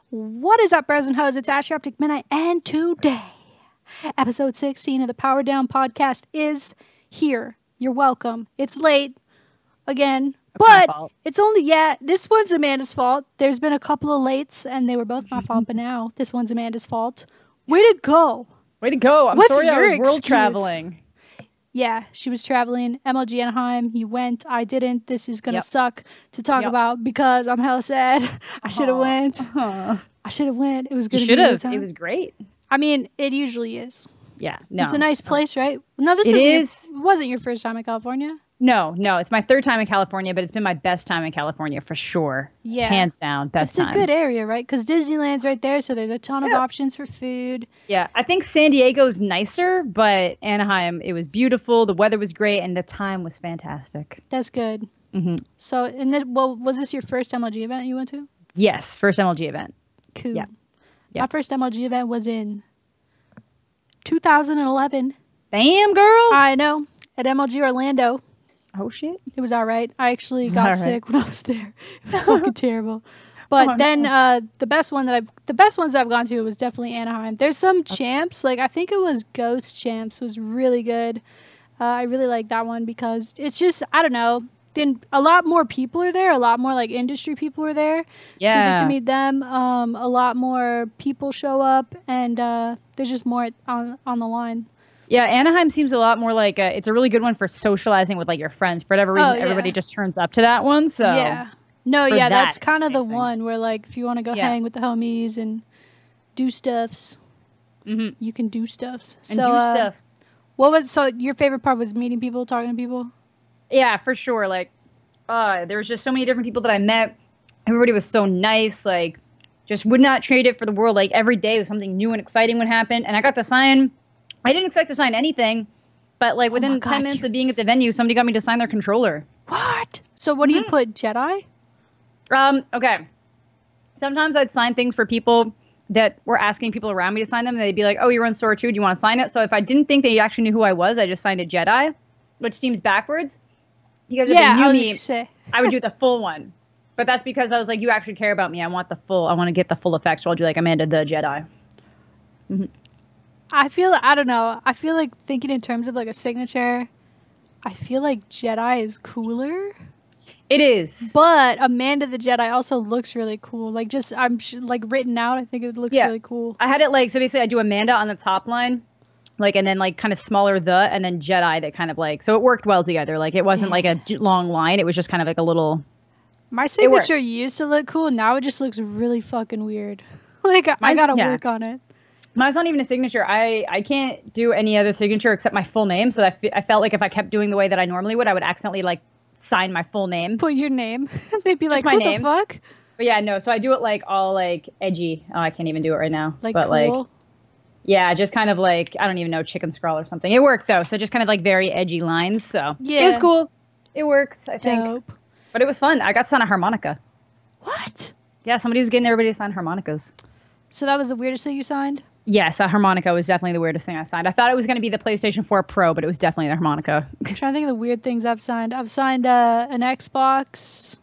What is up, bros and hoes? It's Asher Optic Midnight, and today, episode 16 of the Power Down podcast is here. You're welcome. It's late, again, but it's only, this one's Amanda's fault. There's been a couple of lates, and they were both my fault, but now this one's Amanda's fault. Way to go. Way to go. I'm sorry I was world traveling. Yeah, she was traveling. MLG Anaheim, you went. I didn't. This is going to suck to talk about because I'm hella sad. I should have went. I should have went. It was good. You should have. It was great. I mean, it usually is. Yeah, no. It's a nice place, right? No, this wasn't your first time in California. No. It's my third time in California, but it's been my best time in California for sure. Yeah. Hands down, best time. It's a good area, right? Because Disneyland's right there, so there's a ton of options for food. Yeah, I think San Diego's nicer, but Anaheim, it was beautiful, the weather was great, and the time was fantastic. That's good. Mm-hmm. So, was this your first MLG event you went to? Yes, first MLG event. Cool. Yeah. My first MLG event was in 2011. Damn, girl. I know. At MLG Orlando. Oh, shit. It was all right. I actually got sick when I was there. It was fucking terrible. But the best ones that I've gone to was definitely Anaheim. There's some champs. Like, I think it was Ghost Champs was really good. I really like that one because it's just, I don't know. Then a lot more people are there. A lot more, like, industry people are there. Yeah. So you get to meet them. A lot more people show up. And there's just more on the line. Yeah, Anaheim seems a lot more like it's a really good one for socializing with like your friends. For whatever reason, everybody just turns up to that one. So yeah, that's kind of the one where like if you want to go hang with the homies and do stuffs, you can do stuffs. So your favorite part was meeting people, talking to people? Yeah, for sure. Like, there was just so many different people that I met. Everybody was so nice. Like, just would not trade it for the world. Like every day was something new and exciting would happen, and I got to sign. I didn't expect to sign anything, but like within 10 minutes of being at the venue, somebody got me to sign their controller. What? So what do you put, Jedi? Okay. Sometimes I'd sign things for people that were asking people around me to sign them. And they'd be like, oh, you run Sora 2. Do you want to sign it? So if I didn't think they actually knew who I was, I just signed it Jedi, which seems backwards. Because if they knew me, I would do the full one. But that's because I was like, you actually care about me. I want to get the full effect. So I'll do like Amanda the Jedi. Mm-hmm. I don't know. I feel like thinking in terms of like a signature, I feel like Jedi is cooler. It is. But Amanda the Jedi also looks really cool. Like like written out, I think it looks really cool. I had it like, so basically I do Amanda on the top line, like, and then like kind of smaller and then Jedi that kind of like, so it worked well together. Like it wasn't like a long line. It was just kind of like a little. My signature used to look cool. Now it just looks really fucking weird. Like I gotta work on it. Mine's not even a signature. I can't do any other signature except my full name. So I felt like if I kept doing the way that I normally would, I would accidentally like sign my full name. Put your name. They'd be like, what the fuck? But yeah, no. So I do it like all like edgy. Oh, I can't even do it right now. Like but cool? Like, yeah, just kind of like, I don't even know, chicken scrawl or something. It worked though. So just kind of like very edgy lines. So it was cool. It worked, I think. Dope. But it was fun. I got to sign a harmonica. What? Yeah, somebody was getting everybody to sign harmonicas. So that was the weirdest thing you signed? Yes, a harmonica was definitely the weirdest thing I signed. I thought it was going to be the PlayStation 4 Pro, but it was definitely the harmonica. I'm trying to think of the weird things I've signed. I've signed an Xbox.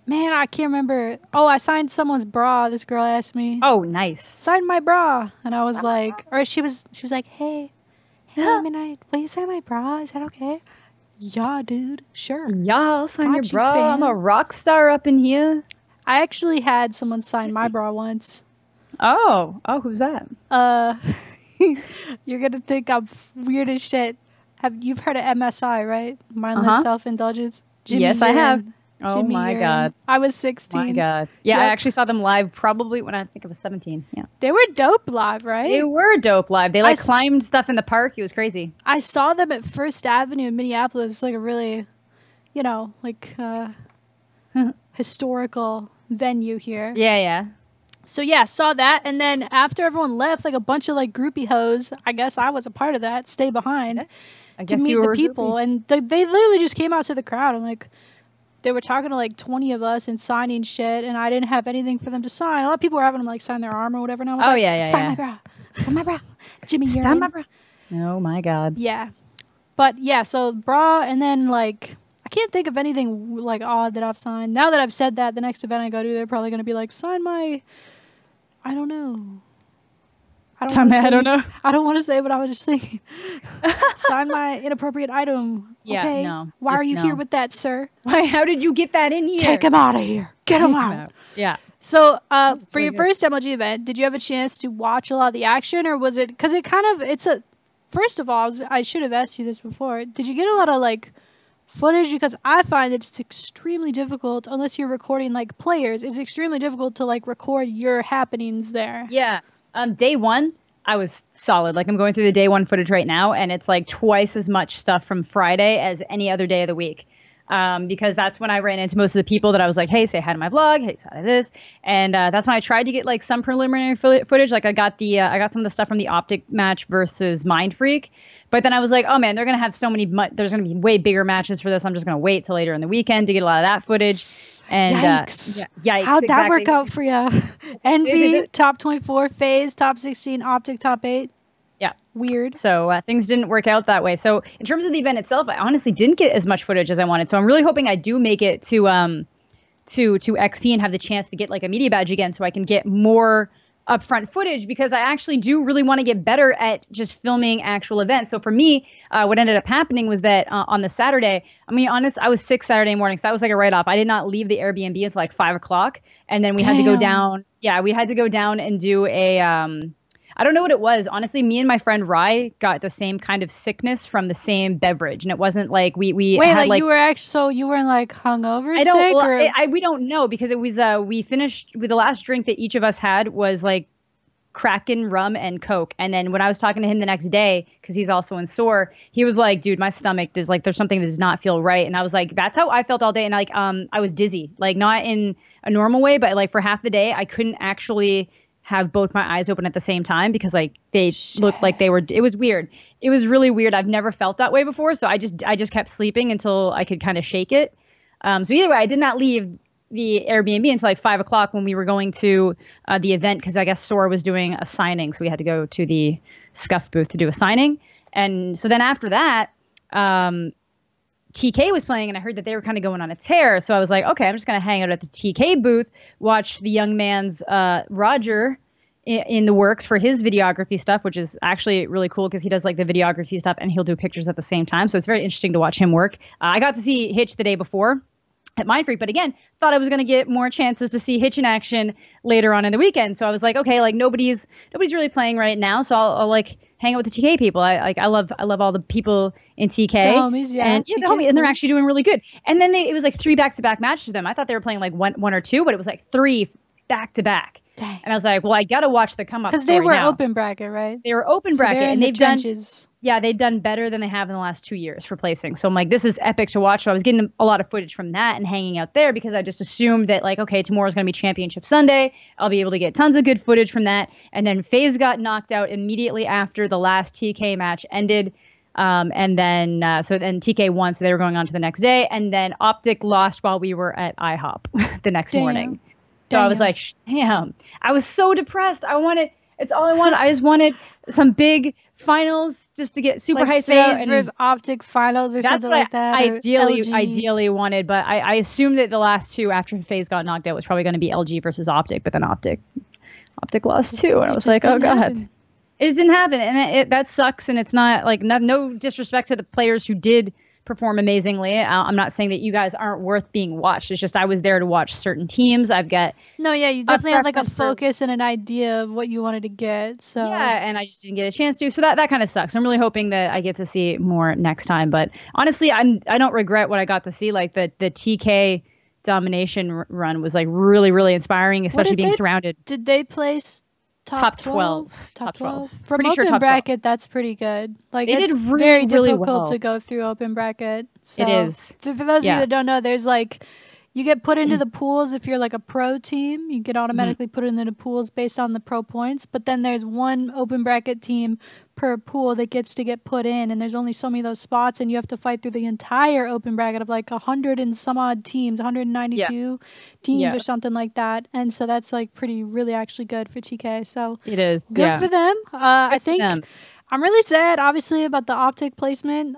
Man, I can't remember. Oh, I signed someone's bra. This girl asked me. Oh, nice. Signed my bra. And I was like, or she was like, hey, MiDNiTE, will you sign my bra? Is that okay? Yeah, dude. Sure. Yeah, I'll sign your bra. I'm a rock star up in here. I actually had someone sign my bra once. Oh, who's that? You're gonna think I'm weird as shit. You've heard of MSI, right? Mindless self-indulgence. Yes, I have. Oh my god. I was 16. My god. Yeah, I actually saw them live probably when I think I was 17. Yeah. They were dope live, right? They were dope live. They like climbed stuff in the park. It was crazy. I saw them at First Avenue in Minneapolis, like a really, like historical venue here. Yeah. So yeah, saw that, and then after everyone left, like a bunch of like groupie hoes, I guess I was a part of that, stay behind to meet the people, and they literally just came out to the crowd and like they were talking to like 20 of us and signing shit, and I didn't have anything for them to sign. A lot of people were having them like sign their arm or whatever. And I was like, sign my bra, sign my bra, Jimmy, you're sign my bra. Oh my god. Yeah, but yeah, so bra, and then like. I can't think of anything like odd that I've signed. Now that I've said that, the next event I go to, they're probably going to be like, sign my I don't know. I don't know. I don't want to say, but I was just thinking. Sign my inappropriate item. Yeah, okay. no. Why are you here with that, sir? Why? How did you get that in here? Take him out of here. Get him out. Yeah. So, for your first MLG event, did you have a chance to watch a lot of the action, or was it because first of all, I should have asked you this before. Did you get a lot of like footage? Because I find that it's extremely difficult unless you're recording like players. It's extremely difficult to like record your happenings there. Yeah. Day one, I was solid. Like I'm going through the day one footage right now, and it's like twice as much stuff from Friday as any other day of the week. Because that's when I ran into most of the people that I was like, hey, say hi to my vlog, hey, say hi to this. And that's when I tried to get like some preliminary footage. Like I got some of the stuff from the Optic match versus Mind Freak. But then I was like, oh man, they're going to have there's going to be way bigger matches for this. I'm just going to wait till later in the weekend to get a lot of that footage. And yikes. Yikes. How'd that work out for you? Envy, top 24, FaZe, top 16, Optic, top 8. Yeah. Weird. So things didn't work out that way. So in terms of the event itself, I honestly didn't get as much footage as I wanted. So I'm really hoping I do make it to XP and have the chance to get like a media badge again so I can get more upfront footage, because I actually do really want to get better at just filming actual events. So for me, what ended up happening was that on the Saturday, I mean, honest, I was sick Saturday morning. So that was like a write-off. I did not leave the Airbnb until like 5 o'clock. And then we had to go down. Yeah, we had to go down and do a, I don't know what it was. Honestly, me and my friend Rye got the same kind of sickness from the same beverage. And it wasn't like we Wait, had like you were actually, so you weren't like hungover I don't, sick? well, we don't know, because it was, we finished with the last drink that each of us had was like Kraken, rum, and Coke. And then when I was talking to him the next day, because he's also in SOAR, he was like, dude, my stomach does like, there's something that does not feel right. And I was like, that's how I felt all day. And like, I was dizzy, like not in a normal way, but like for half the day, I couldn't actually have both my eyes open at the same time, because like they looked like they were, it was weird. It was really weird. I've never felt that way before. So I just kept sleeping until I could kind of shake it. So either way, I did not leave the Airbnb until like 5 o'clock when we were going to the event, because I guess SOAR was doing a signing. So we had to go to the Scuff booth to do a signing. And so then after that, TK was playing, and I heard that they were kind of going on a tear. So I was like, okay, I'm just going to hang out at the TK booth, watch the young man's Roger in the works for his videography stuff, which is actually really cool because he does like the videography stuff and he'll do pictures at the same time. So it's very interesting to watch him work. I got to see Hitch the day before at Mind Freak, but again, thought I was going to get more chances to see Hitch in action later on in the weekend. So I was like, okay, like nobody's really playing right now, so I'll like hang out with the TK people. I love all the people in TK. The homies, yeah. And yeah, the homies, and they're actually doing really good. And then it was like 3 back-to-back matches for them. I thought they were playing like one or two, but it was like 3 back-to-back. Dang. And I was like, well, I got to watch the come up. Because they were open bracket, right? They were open bracket, and they've done better than they have in the last 2 years for placing. So I'm like, this is epic to watch. So I was getting a lot of footage from that and hanging out there because I just assumed that like, okay, tomorrow's going to be Championship Sunday. I'll be able to get tons of good footage from that. And then FaZe got knocked out immediately after the last TK match ended. And then TK won, so they were going on to the next day. And then Optic lost while we were at IHOP the next morning. So I was like, damn, I was so depressed. It's all I wanted. I just wanted some big finals just to get super hyped. FaZe versus Optic finals or something like that. Ideally wanted, but I assumed that the last 2 after FaZe got knocked out was probably going to be LG versus Optic, but then Optic lost too. And I was like, oh God. It just didn't happen. And that sucks. And it's not like no disrespect to the players who did perform amazingly. I'm not saying that you guys aren't worth being watched. It's just I was there to watch certain teams. You definitely had like a focus and an idea of what you wanted to get. So yeah, and I just didn't get a chance to. So that kind of sucks. I'm really hoping that I get to see more next time. But honestly, I don't regret what I got to see. Like the TK domination run was like really, really inspiring, especially being surrounded. Did they place top 12? Top 12. From pretty open sure top bracket, 12. That's pretty good. Like they did really, very really difficult well to go through open bracket. So, it is. For those of you that don't know, there's like you get put into the pools if you're like a pro team. You get automatically put into the pools based on the pro points. But then there's one open bracket team per pool that gets to get put in, and there's only so many of those spots, and you have to fight through the entire open bracket of like 100 and some odd teams, 192 teams or something like that. And so that's like really actually good for TK. So it is good for them. I think I'm really sad, obviously, about the Optic placement.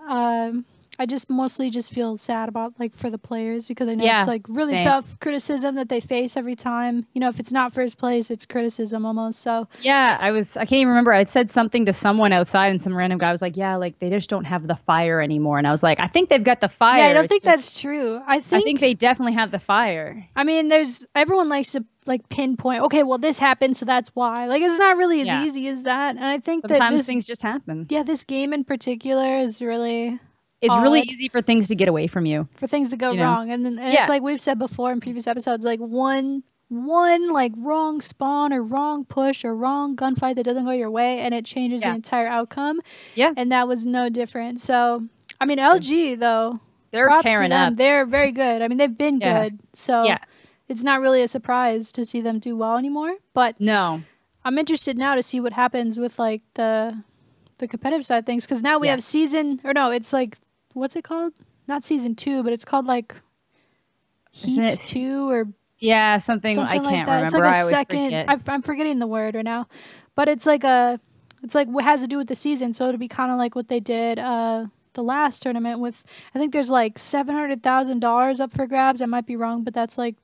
I just mostly just feel sad about like for the players because I know it's like really tough criticism that they face every time. You know, if it's not first place, it's criticism almost. So yeah, I can't even remember. I'd said something to someone outside and some random guy was like, yeah, like they just don't have the fire anymore. And I was like, I think they've got the fire. Yeah, I don't think that's true. I think they definitely have the fire. I mean, everyone likes to like pinpoint, okay, well this happened, so that's why. Like it's not really as easy as that. And I think sometimes things just happen. Yeah, this game in particular is really really easy for things to get away from you. For things to go wrong. And it's like we've said before in previous episodes, like one like wrong spawn or wrong push or wrong gunfight that doesn't go your way and it changes the entire outcome. Yeah. And that was no different. So I mean LG though, they're tearing up. They're very good. I mean they've been good. So it's not really a surprise to see them do well anymore. But no, I'm interested now to see what happens with like the competitive side of things because now we have it's like what's it called? Not season 2, but it's called like Heat 2 or something I can't remember. It's like a second. I'm forgetting the word right now, but it's like what has to do with the season. So it'll be kind of like what they did the last tournament with. I think there's like $700,000 up for grabs. I might be wrong, but that's like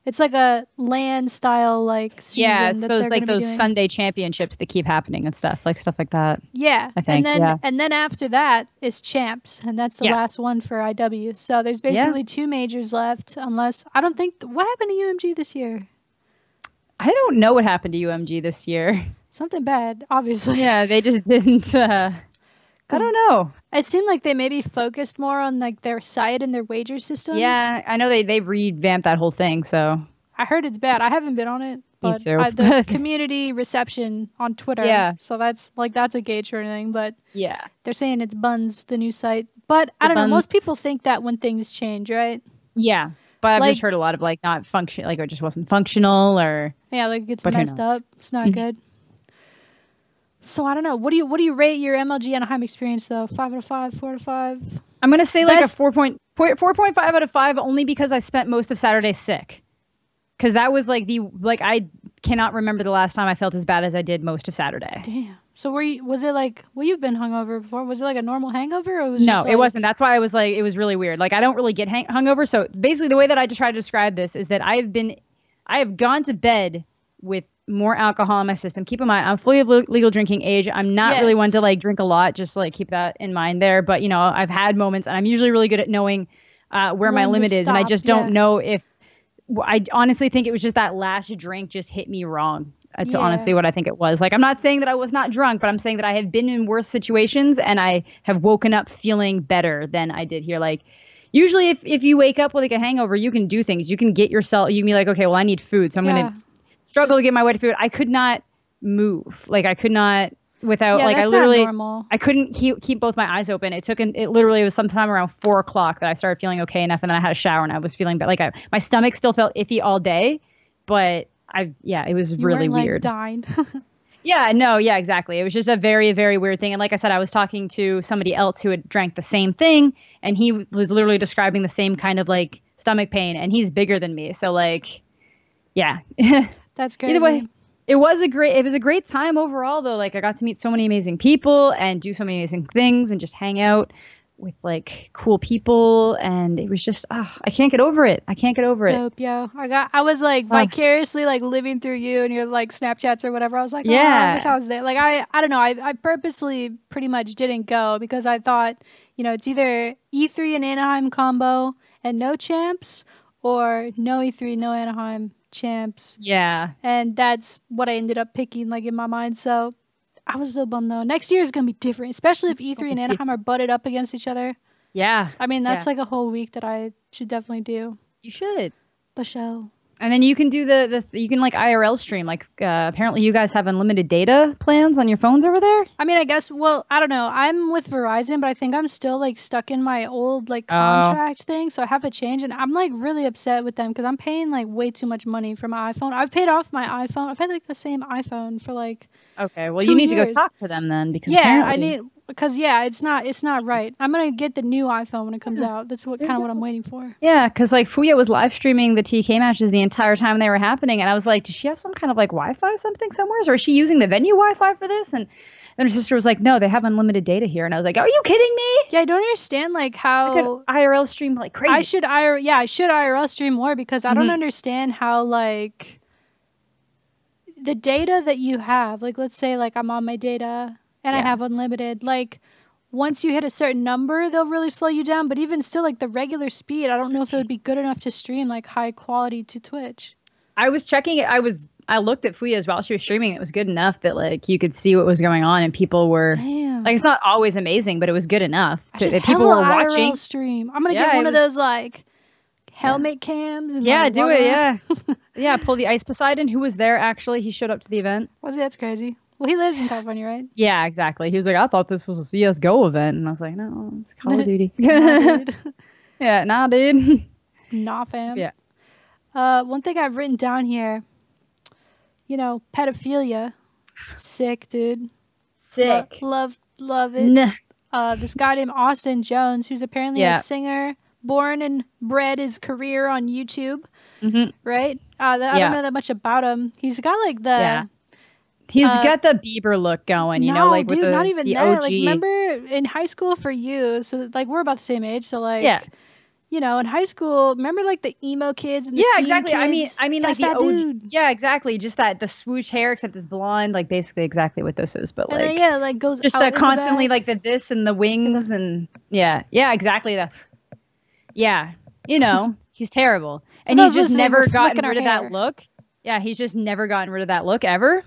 it's like a LAN style like season. Yeah, it's those Sunday championships that keep happening and stuff like that. Yeah, I think. And then after that is champs, and that's the last one for IW. So there's basically 2 majors left, unless I don't think what happened to UMG this year. I don't know what happened to UMG this year. Something bad, obviously. Yeah, they just didn't. I don't know. It seemed like they maybe focused more on like their site and their wager system. Yeah, I know they revamped that whole thing. So I heard it's bad. I haven't been on it, but Me too. The community reception on Twitter. Yeah. So that's a gauge for anything. But yeah, they're saying it's Buns, the new site. But I don't know. Most people think that when things change, right? Yeah, but I've just heard a lot of like not function, like it just wasn't functional, or like it's messed up. It's not good. So I don't know. What do you rate your MLG Anaheim experience though? 5 out of 5, 4 out of 5. I'm gonna say like a 4.5 out of 5, only because I spent most of Saturday sick. Because that was like I cannot remember the last time I felt as bad as I did most of Saturday. Damn. So was it like you've been hungover before? Was it like a normal hangover or it wasn't. That's why I was like it was really weird. Like I don't really get hungover. So basically the way that I just try to describe this is that I have gone to bed with more alcohol in my system. Keep in mind, I'm fully of legal drinking age. I'm not really one to like drink a lot. Just like keep that in mind there. But you know, I've had moments, and I'm usually really good at knowing where my limit is, and I just don't know if. I honestly think it was just that last drink just hit me wrong. That's honestly what I think it was. Like, I'm not saying that I was not drunk, but I'm saying that I have been in worse situations, and I have woken up feeling better than I did here. Like, usually if you wake up with like a hangover, you can do things. You can get yourself. You can be like, okay, well, I need food, so I'm gonna struggle to get my way to food. I could not move. Like I could not without like I literally I couldn't keep both my eyes open. It literally was sometime around 4 o'clock that I started feeling okay enough, and then I had a shower and I was feeling like my stomach still felt iffy all day, but it was really weird. Died. Yeah, exactly. It was just a very, very weird thing. And like I said, I was talking to somebody else who had drank the same thing, and he was literally describing the same kind of like stomach pain, and he's bigger than me, so like yeah. That's crazy. Either way, it was a great time overall though. Like I got to meet so many amazing people and do so many amazing things and just hang out with like cool people, and it was just I can't get over it. Dope, yo. I was like vicariously like living through you and your like Snapchats or whatever. I was like, I wish I was there. Like I don't know. I purposely pretty much didn't go because I thought, it's either E3 and Anaheim combo and no champs, or no E3, no Anaheim champs. Yeah. And that's what I ended up picking like in my mind. So I was so bummed though. Next year is going to be different, especially if E3 and Anaheim are butted up against each other. Yeah. I mean, that's like a whole week that I should definitely do. You should. For sure. And then you can do you can like IRL stream. Like apparently you guys have unlimited data plans on your phones over there. I mean, I guess, well, I don't know. I'm with Verizon, but I think I'm still like stuck in my old like contract thing. So I have to change, and I'm like really upset with them because I'm paying like way too much money for my iPhone. I've paid off my iPhone. I've had like the same iPhone for like okay. Well, you need to go talk to them then because I need. Because it's not right. I'm gonna get the new iPhone when it comes out. That's what I'm waiting for. Yeah, because like Fuya was live streaming the TK matches the entire time they were happening, and I was like, does she have some kind of like Wi-Fi something somewhere, or is she using the venue Wi-Fi for this? And Then her sister was like, no, they have unlimited data here. And I was like, are you kidding me? Yeah, I don't understand like how I could IRL stream like crazy. I should IRL stream more because I don't understand how like the data that you have, like let's say like I'm on my data and I have unlimited, like once you hit a certain number, they'll really slow you down. But even still, like the regular speed, I don't know if it would be good enough to stream like high quality to Twitch. I was checking it. I looked at Fuya's while she was streaming. It was good enough that like you could see what was going on and people were like, it's not always amazing, but it was good enough that people were watching. IRL stream. I'm gonna get one of those like helmet cams. And, yeah, like, do it. Yeah, yeah. Pull the Ice Poseidon, who was there actually. He showed up to the event. Was he? That's crazy. Well, he lives in California, right? Yeah, exactly. He was like, I thought this was a CS:GO event, and I was like, no, it's Call of Duty. Nah, dude. Yeah, nah, dude. Nah, fam. Yeah. One thing I've written down here, you know, pedophilia. Sick, dude. Sick. Love it. Nah. This guy named Austin Jones, who's apparently a singer, born and bred his career on YouTube, right? I don't know that much about him. He's got like the... Yeah. He's got the Bieber look going, you know, like dude, with not even the that. OG. Like, remember in high school for you, so like we're about the same age, so like, you know, in high school, remember like the emo kids and the scene exactly. kids? I mean, that's like the that OG. dude. Yeah, exactly. Just the swoosh hair, except it's blonde, like basically exactly what this is, but and like then, like goes just out constantly like the this and the wings and exactly yeah, you know, he's terrible, and he's just never gotten rid of that look. Yeah, he's just never gotten rid of that look ever.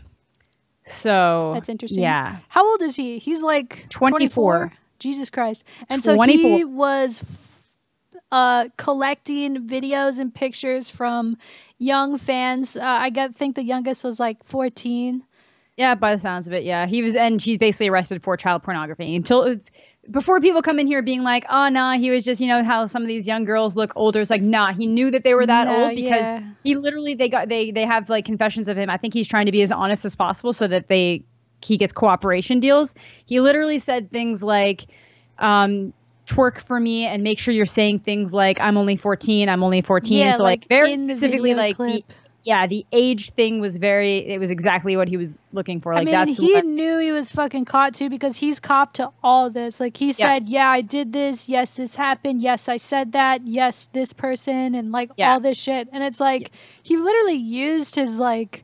So that's interesting. Yeah. How old is he? He's like 24. Jesus Christ. And 24. So he was collecting videos and pictures from young fans. I think the youngest was like 14. Yeah, by the sounds of it, yeah. He's basically arrested for child pornography. Before people come in here being like, oh, nah, he was just, you know, how some of these young girls look older. It's like, nah, he knew that they were that old because he literally, they have like confessions of him. I think he's trying to be as honest as possible so that he gets cooperation deals. He literally said things like, twerk for me and make sure you're saying things like, I'm only 14. Yeah, so like very specifically like the age thing was it was exactly what he was looking for. Like, he knew he was fucking caught too because he's copped to all this. Like he said, yeah, I did this. Yes, this happened. Yes, I said that. Yes, this person and like all this shit. And it's like he literally used his like,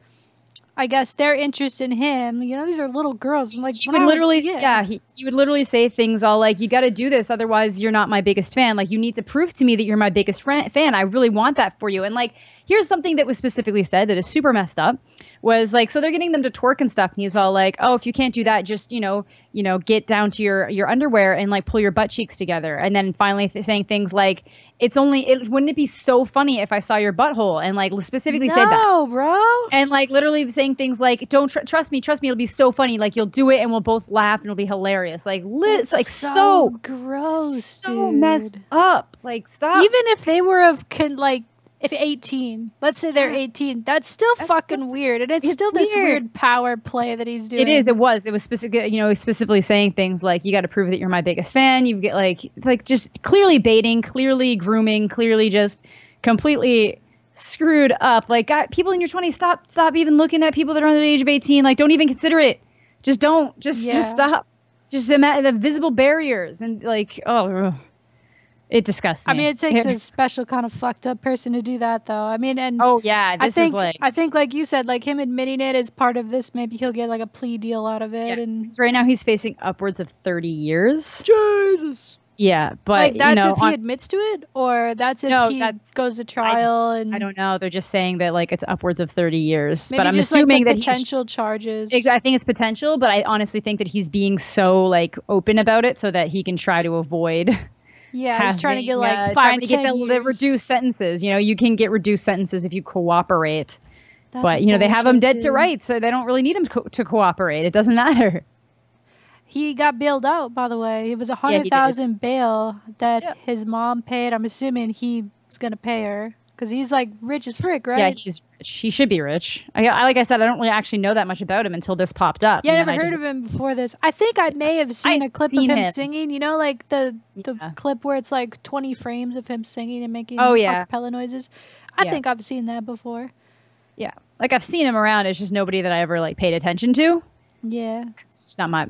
I guess their interest in him. You know, these are little girls. Like he would literally, he would literally say things all like, "You got to do this, otherwise you're not my biggest fan. Like, you need to prove to me that you're my biggest fan. I really want that for you." And like, here's something that was specifically said that is super messed up. Was like, so they're getting them to twerk and stuff, and he's all like, "Oh, if you can't do that, just you know, get down to your underwear and like pull your butt cheeks together." And then finally saying things like, wouldn't it be so funny if I saw your butthole?" And like specifically said that. No, bro. And like literally saying things like, "Don't trust me, it'll be so funny. Like you'll do it and we'll both laugh and it'll be hilarious." Like like so gross, so dude. messed up. Like stop. Even if they were if 18, let's say they're 18, that's still fucking weird. And it's still this weird power play that he's doing. It was specific, specifically saying things like, you got to prove that you're my biggest fan. You get like just clearly baiting, clearly grooming, clearly just completely screwed up. Like, people in your 20s, stop even looking at people that are under the age of 18. Like, don't even consider it. Just don't. Just stop. Just imagine the visible barriers and like, oh. It disgusts me. I mean, it takes a special kind of fucked up person to do that, though. I mean, and I think like you said, like him admitting it is part of this. Maybe he'll get like a plea deal out of it. Yeah, and right now he's facing upwards of 30 years. Jesus. Yeah, but like that's if he admits to it, or that's if he goes to trial. I don't know. They're just saying that like it's upwards of 30 years. Maybe but I'm just, assuming like, that potential charges. I think it's potential, but I honestly think that he's being so like open about it so that he can try to avoid. Yeah, he's trying to get like 5 to 10 years. The reduced sentences. You can get reduced sentences if you cooperate. That's but they have him dead to rights, so they don't really need him to cooperate. It doesn't matter. He got bailed out, by the way. It was $100,000 bail that his mom paid. I'm assuming he's gonna pay her because he's like rich as frick, right? Yeah, he's rich. He should be rich. Like I said, I don't really actually know that much about him until this popped up. Yeah, I never heard of him before this. I think I may have seen a clip of him singing. You know, like the clip where it's like 20 frames of him singing and making acapella noises. I think I've seen that before. Yeah, like I've seen him around. It's just nobody that I ever like paid attention to. Yeah. It's not my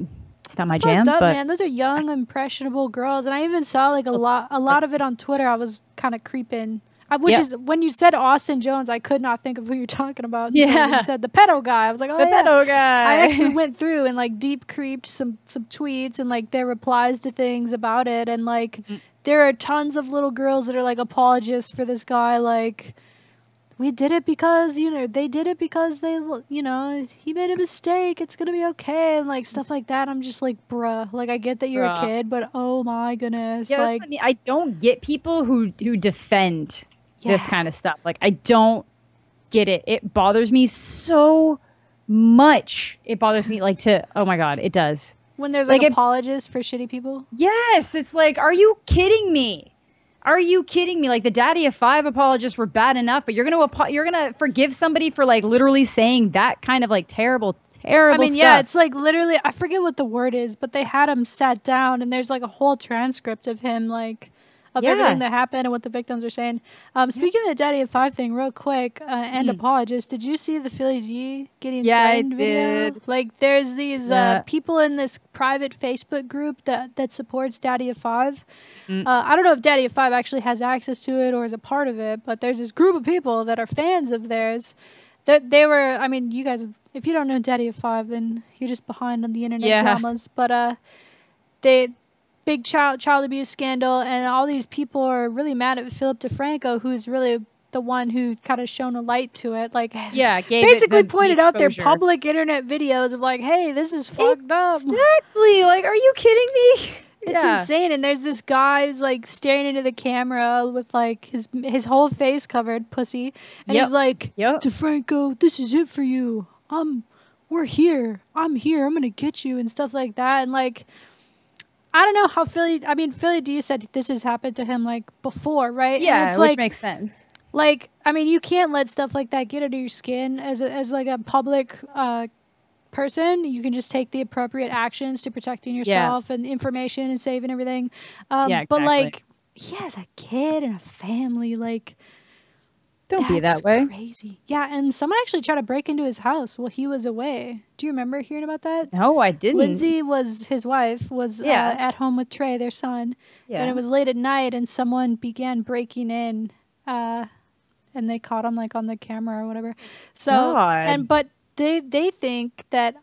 jam. Up, but man, those are young, impressionable girls, and I even saw like a lot of it on Twitter. I was kind of creeping. Which is when you said Austin Jones, I could not think of who you're talking about. Until you said the pedo guy. I was like, oh, the pedo guy. I actually went through and like deep creeped some tweets and like their replies to things about it, and like there are tons of little girls that are like apologists for this guy. Like, we did it because they did it because they he made a mistake. It's gonna be okay, and like stuff like that. I'm just like, bruh. Like, I get that you're a kid, but oh my goodness. Yeah, like, I don't get people who defend this kind of stuff. Like, I don't get it. It bothers me so much. It bothers me oh my God, it does. When there's like apologists for shitty people? Yes. It's like, are you kidding me? Are you kidding me? Like, the Daddy of Five apologists were bad enough, but you're gonna forgive somebody for like literally saying that kind of like terrible stuff. Yeah, it's like literally, I forget what the word is, but they had him sat down and there's like a whole transcript of him like of everything that happened and what the victims are saying. Speaking of the Daddy of Five thing, real quick, and apologists, did you see the Philly D getting threatened video? Did. Like, there's these people in this private Facebook group that supports Daddy of Five. I don't know if Daddy of Five actually has access to it or is a part of it, but there's this group of people that are fans of theirs. That they were, you guys, if you don't know Daddy of Five, then you're just behind on the internet dramas. But big child abuse scandal, and all these people are really mad at Philip DeFranco, who's really the one who kind of shone a light to it. Like, basically pointed out their public internet videos of like, hey, this is fucked up. Exactly. Like, are you kidding me? It's insane. And there's this guy who's like staring into the camera with like his whole face covered, pussy, and he's like, DeFranco, this is it for you. We're here. I'm here. I'm gonna get you and stuff like that. And like, I don't know how Philly D said this has happened to him like before, right? Yeah, it's which like, makes sense. Like, you can't let stuff like that get under your skin as like a public person. You can just take the appropriate actions to protecting yourself and information and saving everything. Exactly. But like, he has a kid and a family. Like, don't be that way. Crazy. Yeah, and someone actually tried to break into his house while he was away. Do you remember hearing about that? No, I didn't. Lindsay his wife, was at home with Trey, their son. Yeah. And it was late at night, and someone began breaking in, and they caught him like on the camera or whatever. So, but they think that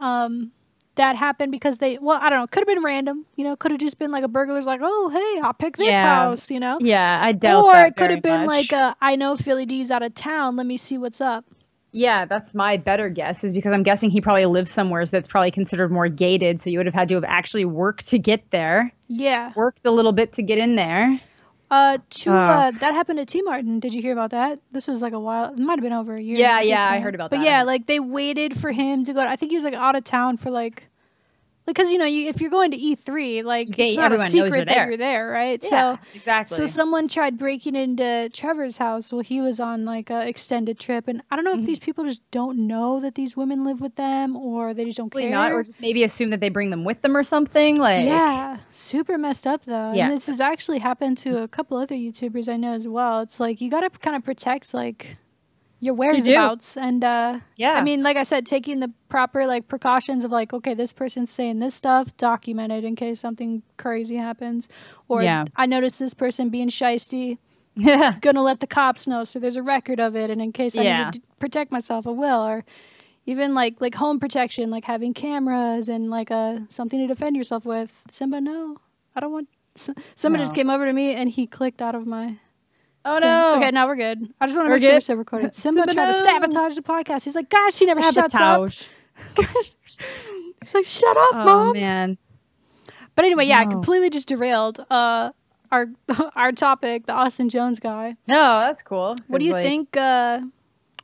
that happened because I don't know, could have been random, could have just been like a burglar's like, oh, hey, I'll pick this house, Yeah, I doubt or that it could have been like I know Philly D's out of town, let me see what's up. Yeah, that's my better guess, is because I'm guessing he probably lives somewhere that's probably considered more gated, so you would have had to have actually worked to get there. Yeah. Worked a little bit to get in there. That happened to T. Martin. Did you hear about that? This was like a while. It might have been over a year. Yeah, I heard about that. But yeah, like they waited for him to go. I think he was like out of town for like because if you're going to E3, like it's not a secret that you're there, right? Yeah, exactly. So someone tried breaking into Trevor's house while he was on like a extended trip, and I don't know if these people just don't know that these women live with them, or they just don't care, not, or just maybe assume that they bring them with them or something. Like, yeah, super messed up though. Yeah, and this has actually happened to a couple other YouTubers I know as well. It's like you got to kind of protect like your whereabouts, and like I said, taking the proper like precautions of like, okay, this person's saying this stuff, document it in case something crazy happens, or I noticed this person being shysty, gonna let the cops know so there's a record of it, and in case I need to protect myself, I will. Or even like home protection, like having cameras and like something to defend yourself with. Simba, no, I don't want. Somebody just came over to me and he clicked out of my. Oh no! Okay, now we're good. I just want to make sure we're still recording. Simba tried to sabotage the podcast. He's like, "Gosh, she never shuts up." He's like, "Shut up, Mom." Oh man. But anyway, completely just derailed our topic, the Austin Jones guy. No, that's cool. What do you think? What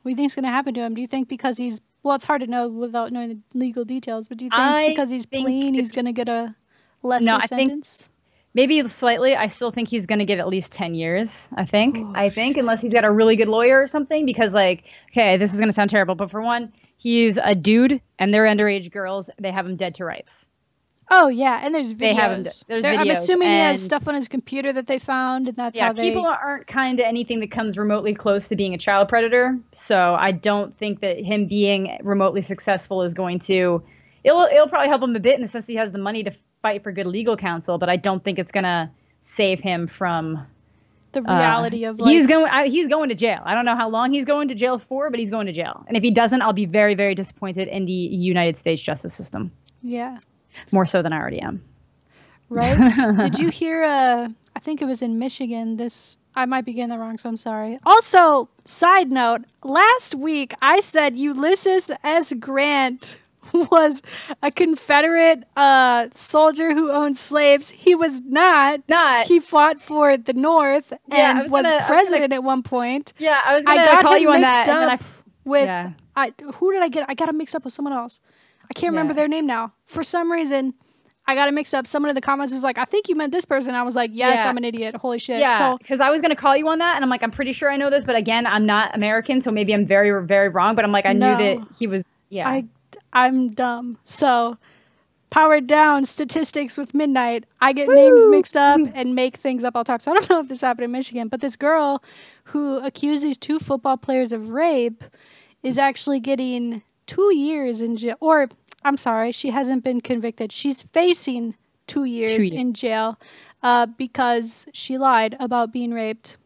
do you think's going to happen to him? Do you think because he's it's hard to know without knowing the legal details, but do you think because he's clean, he's going to get a lesser sentence? Maybe slightly. I still think he's going to get at least 10 years, I think, unless he's got a really good lawyer or something, because like, okay, this is going to sound terrible, but for one, he's a dude and they're underage girls. They have him dead to rights. Oh, yeah, and there's videos. They have him there's videos. I'm assuming he has stuff on his computer that they found, and that's how they... people aren't kind of anything that comes remotely close to being a child predator, so I don't think that him being remotely successful is going to it'll probably help him a bit in the sense he has the money to fight for good legal counsel, but I don't think it's gonna save him from the reality of like, he's going to jail. I don't know how long he's going to jail for, but he's going to jail. And if he doesn't, I'll be very, very disappointed in the United States justice system. Yeah. More so than I already am. Right? Did you hear, I think it was in Michigan, I might be getting that wrong, so I'm sorry. Also, side note, last week I said Ulysses S. Grant was a Confederate soldier who owned slaves. He was not. He fought for the North and was president at one point. Yeah, I was going to call you on that. And then who did I get? I got him mixed up with someone else. I can't remember their name now. For some reason, I got it mixed up. Someone in the comments was like, I think you meant this person. I was like, yes, I'm an idiot. Holy shit. Yeah, because I was going to call you on that. And I'm like, I'm pretty sure I know this. But again, I'm not American. So maybe I'm very, very wrong. But I'm like, I knew that he was, I'm dumb. So powered down statistics with MiDNiTE. I get names mixed up and make things up all the time. So I don't know if this happened in Michigan. But this girl who accused these 2 football players of rape is actually getting 2 years in jail. Or, I'm sorry, she hasn't been convicted. She's facing 2 years in jail because she lied about being raped.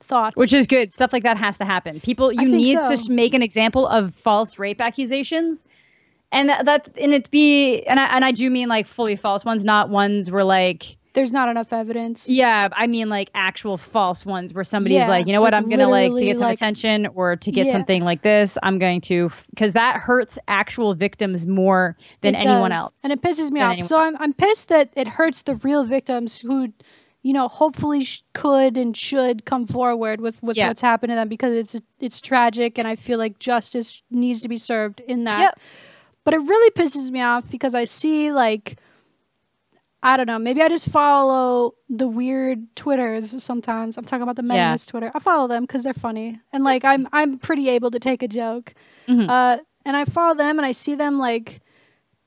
Thoughts? Which is good. Stuff like that has to happen. People, you need to make an example of false rape accusations. And I do mean like fully false ones, not ones where like there's not enough evidence. Yeah, I mean like actual false ones where somebody's like, you know what, I'm gonna like to get some attention or to get something like this, I'm going to, because that hurts actual victims more than anyone else. And it pisses me off. So I'm pissed that it hurts the real victims who, you know, hopefully could and should come forward with what's happened to them, because it's tragic and I feel like justice needs to be served in that. But it really pisses me off because I see like, I don't know, maybe I just follow the weird Twitters sometimes. I'm talking about the MiDNiTE Twitter. I follow them because they're funny. And like I'm pretty able to take a joke. And I follow them and I see them like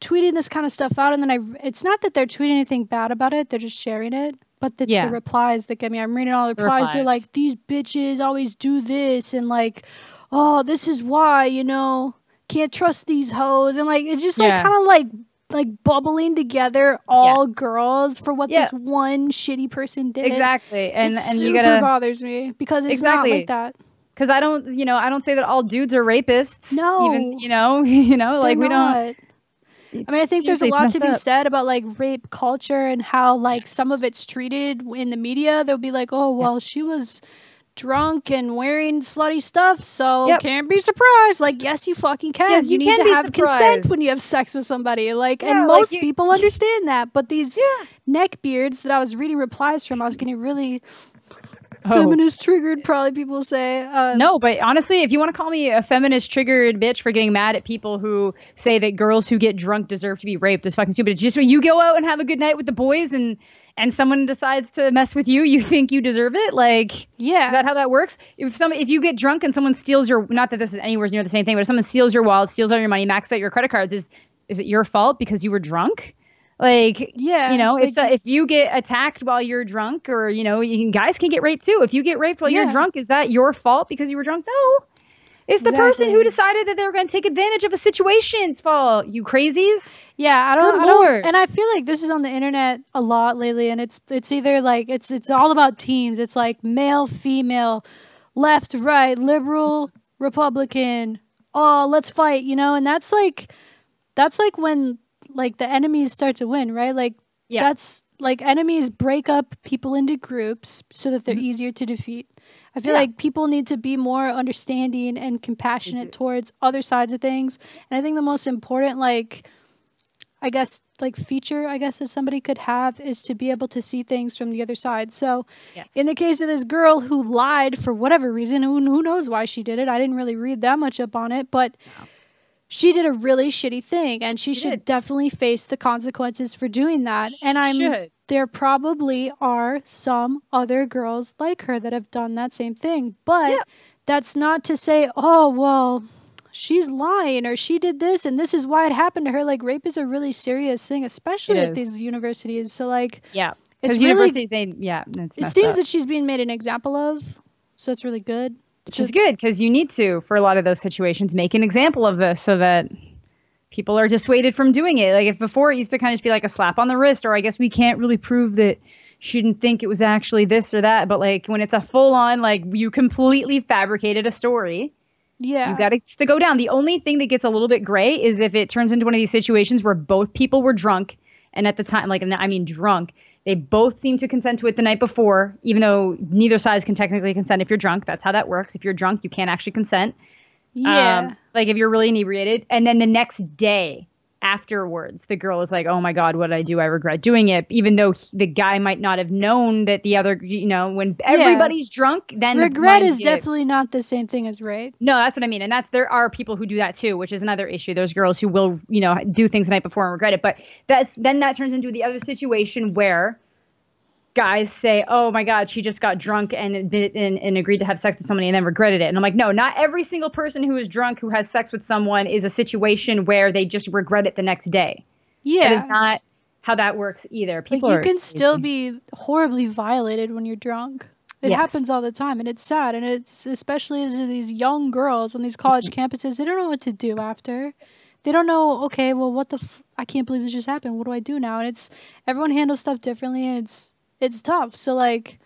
tweeting this kind of stuff out, and then it's not that they're tweeting anything bad about it, they're just sharing it. But it's the replies that get me. I'm reading all the replies. They're like, these bitches always do this, and like, oh, this is why, you know, can't trust these hoes. And like, it's just like kind of like bubbling together all girls for what this one shitty person did. Exactly. And you gotta, bothers me because it's not like that. Because I don't say that all dudes are rapists. No. Even, like we don't. I mean, I think there's a lot to be said about like rape culture and how like some of it's treated in the media. They'll be like, oh, well, she was drunk and wearing slutty stuff, so can't be surprised. Like, yes, you fucking can. Yes, you need to have consent when you have sex with somebody. Like, and most people understand that. But these neckbeards that I was reading replies from, I was getting really feminist triggered, probably people say. No, but honestly, if you want to call me a feminist triggered bitch for getting mad at people who say that girls who get drunk deserve to be raped is fucking stupid. It's just when you go out and have a good night with the boys and someone decides to mess with you, you think you deserve it? Like, is that how that works? If you get drunk and someone steals your, not that this is anywhere near the same thing, but if someone steals your wallet, steals all your money, maxes out your credit cards, is it your fault because you were drunk? Like, if you get attacked while you're drunk, or, guys can get raped too. If you get raped while you're drunk, is that your fault because you were drunk? No. It's the person who decided that they were going to take advantage of a situation's fault. You crazies. Yeah, I don't, and I feel like this is on the internet a lot lately, and it's either like, it's all about teams. It's like male, female, left, right, liberal, Republican. Oh, let's fight, and that's like when like the enemies start to win, right? Like that's like enemies break up people into groups so that they're easier to defeat. I feel like people need to be more understanding and compassionate towards other sides of things. And I think the most important, like, I guess, like feature, that somebody could have is to be able to see things from the other side. So in the case of this girl who lied for whatever reason, who knows why she did it? I didn't really read that much up on it, but she did a really shitty thing, and she should definitely face the consequences for doing that. And there probably are some other girls like her that have done that same thing. But that's not to say, oh, well, she's lying or she did this and this is why it happened to her. Like, rape is a really serious thing, especially at these universities. So, like, because universities, it seems that she's being made an example of. So it's really good. Which is good, because you need to, for a lot of those situations, make an example of this so that people are dissuaded from doing it. Like if before it used to kind of just be like a slap on the wrist, or I guess we can't really prove that she didn't think it was actually this or that. But like when it's a full on, like you completely fabricated a story. Yeah. You got it to go down. The only thing that gets a little bit gray is if it turns into one of these situations where both people were drunk. And at the time, like, I mean, drunk, they both seem to consent to it the night before, even though neither side can technically consent if you're drunk. That's how that works. If you're drunk, you can't actually consent. Yeah. Like if you're really inebriated. And then the next day afterwards, the girl is like, oh my God, what did I do? I regret doing it. Even though the guy might not have known that the other, you know, when everybody's drunk, then regret is definitely not the same thing as rape. No, that's what I mean. And there are people who do that too, which is another issue. There's girls who will, you know, do things the night before and regret it. But then that turns into the other situation where guys say, oh my God, she just got drunk and agreed to have sex with somebody and then regretted it. And I'm like, no, not every single person who is drunk who has sex with someone is a situation where they just regret it the next day. Yeah. That is not how that works either. People like, you can still be horribly violated when you're drunk. It happens all the time, and it's sad. And it's especially as these young girls on these college campuses, they don't know what to do after. They don't know, okay, well, what I can't believe this just happened. What do I do now? And everyone handles stuff differently, and it's tough. So like,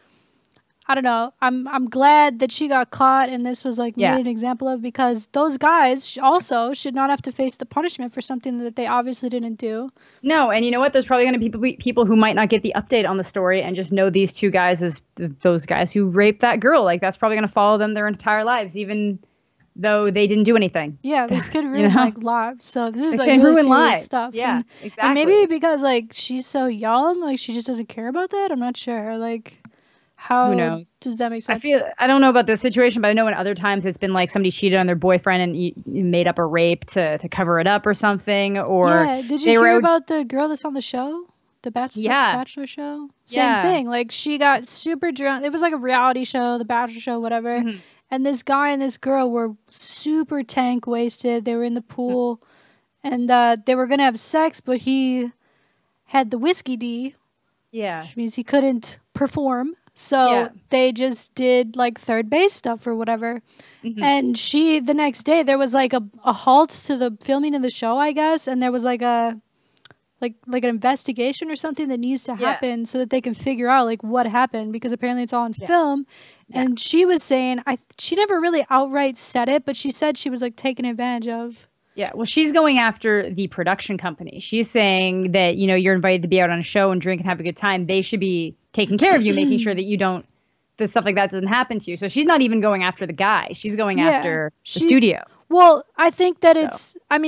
I don't know. I'm glad that she got caught and this was like made an example of, because those guys also should not have to face the punishment for something that they obviously didn't do. No, and you know what? There's probably going to be people who might not get the update on the story and just know these two guys as those guys who raped that girl. Like that's probably going to follow them their entire lives, even though they didn't do anything. Yeah, this could ruin like lives. So this is like can really ruin serious lives. stuff. Yeah, exactly. And maybe because like she's so young, like she just doesn't care about that. I'm not sure. Like how who knows? Does that make sense? I don't know about this situation, but I know in other times it's been like somebody cheated on their boyfriend and you made up a rape to cover it up or something. Or yeah, did you hear about the girl that's on the show? The Bachelor show? Same thing. Like she got super drunk. It was like a reality show, the Bachelor show, whatever. Mm-hmm. And this guy and this girl were super tank wasted. They were in the pool and they were going to have sex, but he had the whiskey D. Yeah. Which means he couldn't perform. So they just did like third base stuff or whatever. Mm-hmm. And the next day, there was like a halt to the filming of the show, I guess. And there was like an investigation or something that needs to happen so that they can figure out like what happened, because apparently it's all on film. Yeah. And she was saying, she never really outright said it, but she said she was like taken advantage of. Yeah, well, she's going after the production company. She's saying that, you know, you're invited to be out on a show and drink and have a good time. They should be taking care of you, making sure that that stuff like that doesn't happen to you. So she's not even going after the guy. She's going after the studio. Well, I think that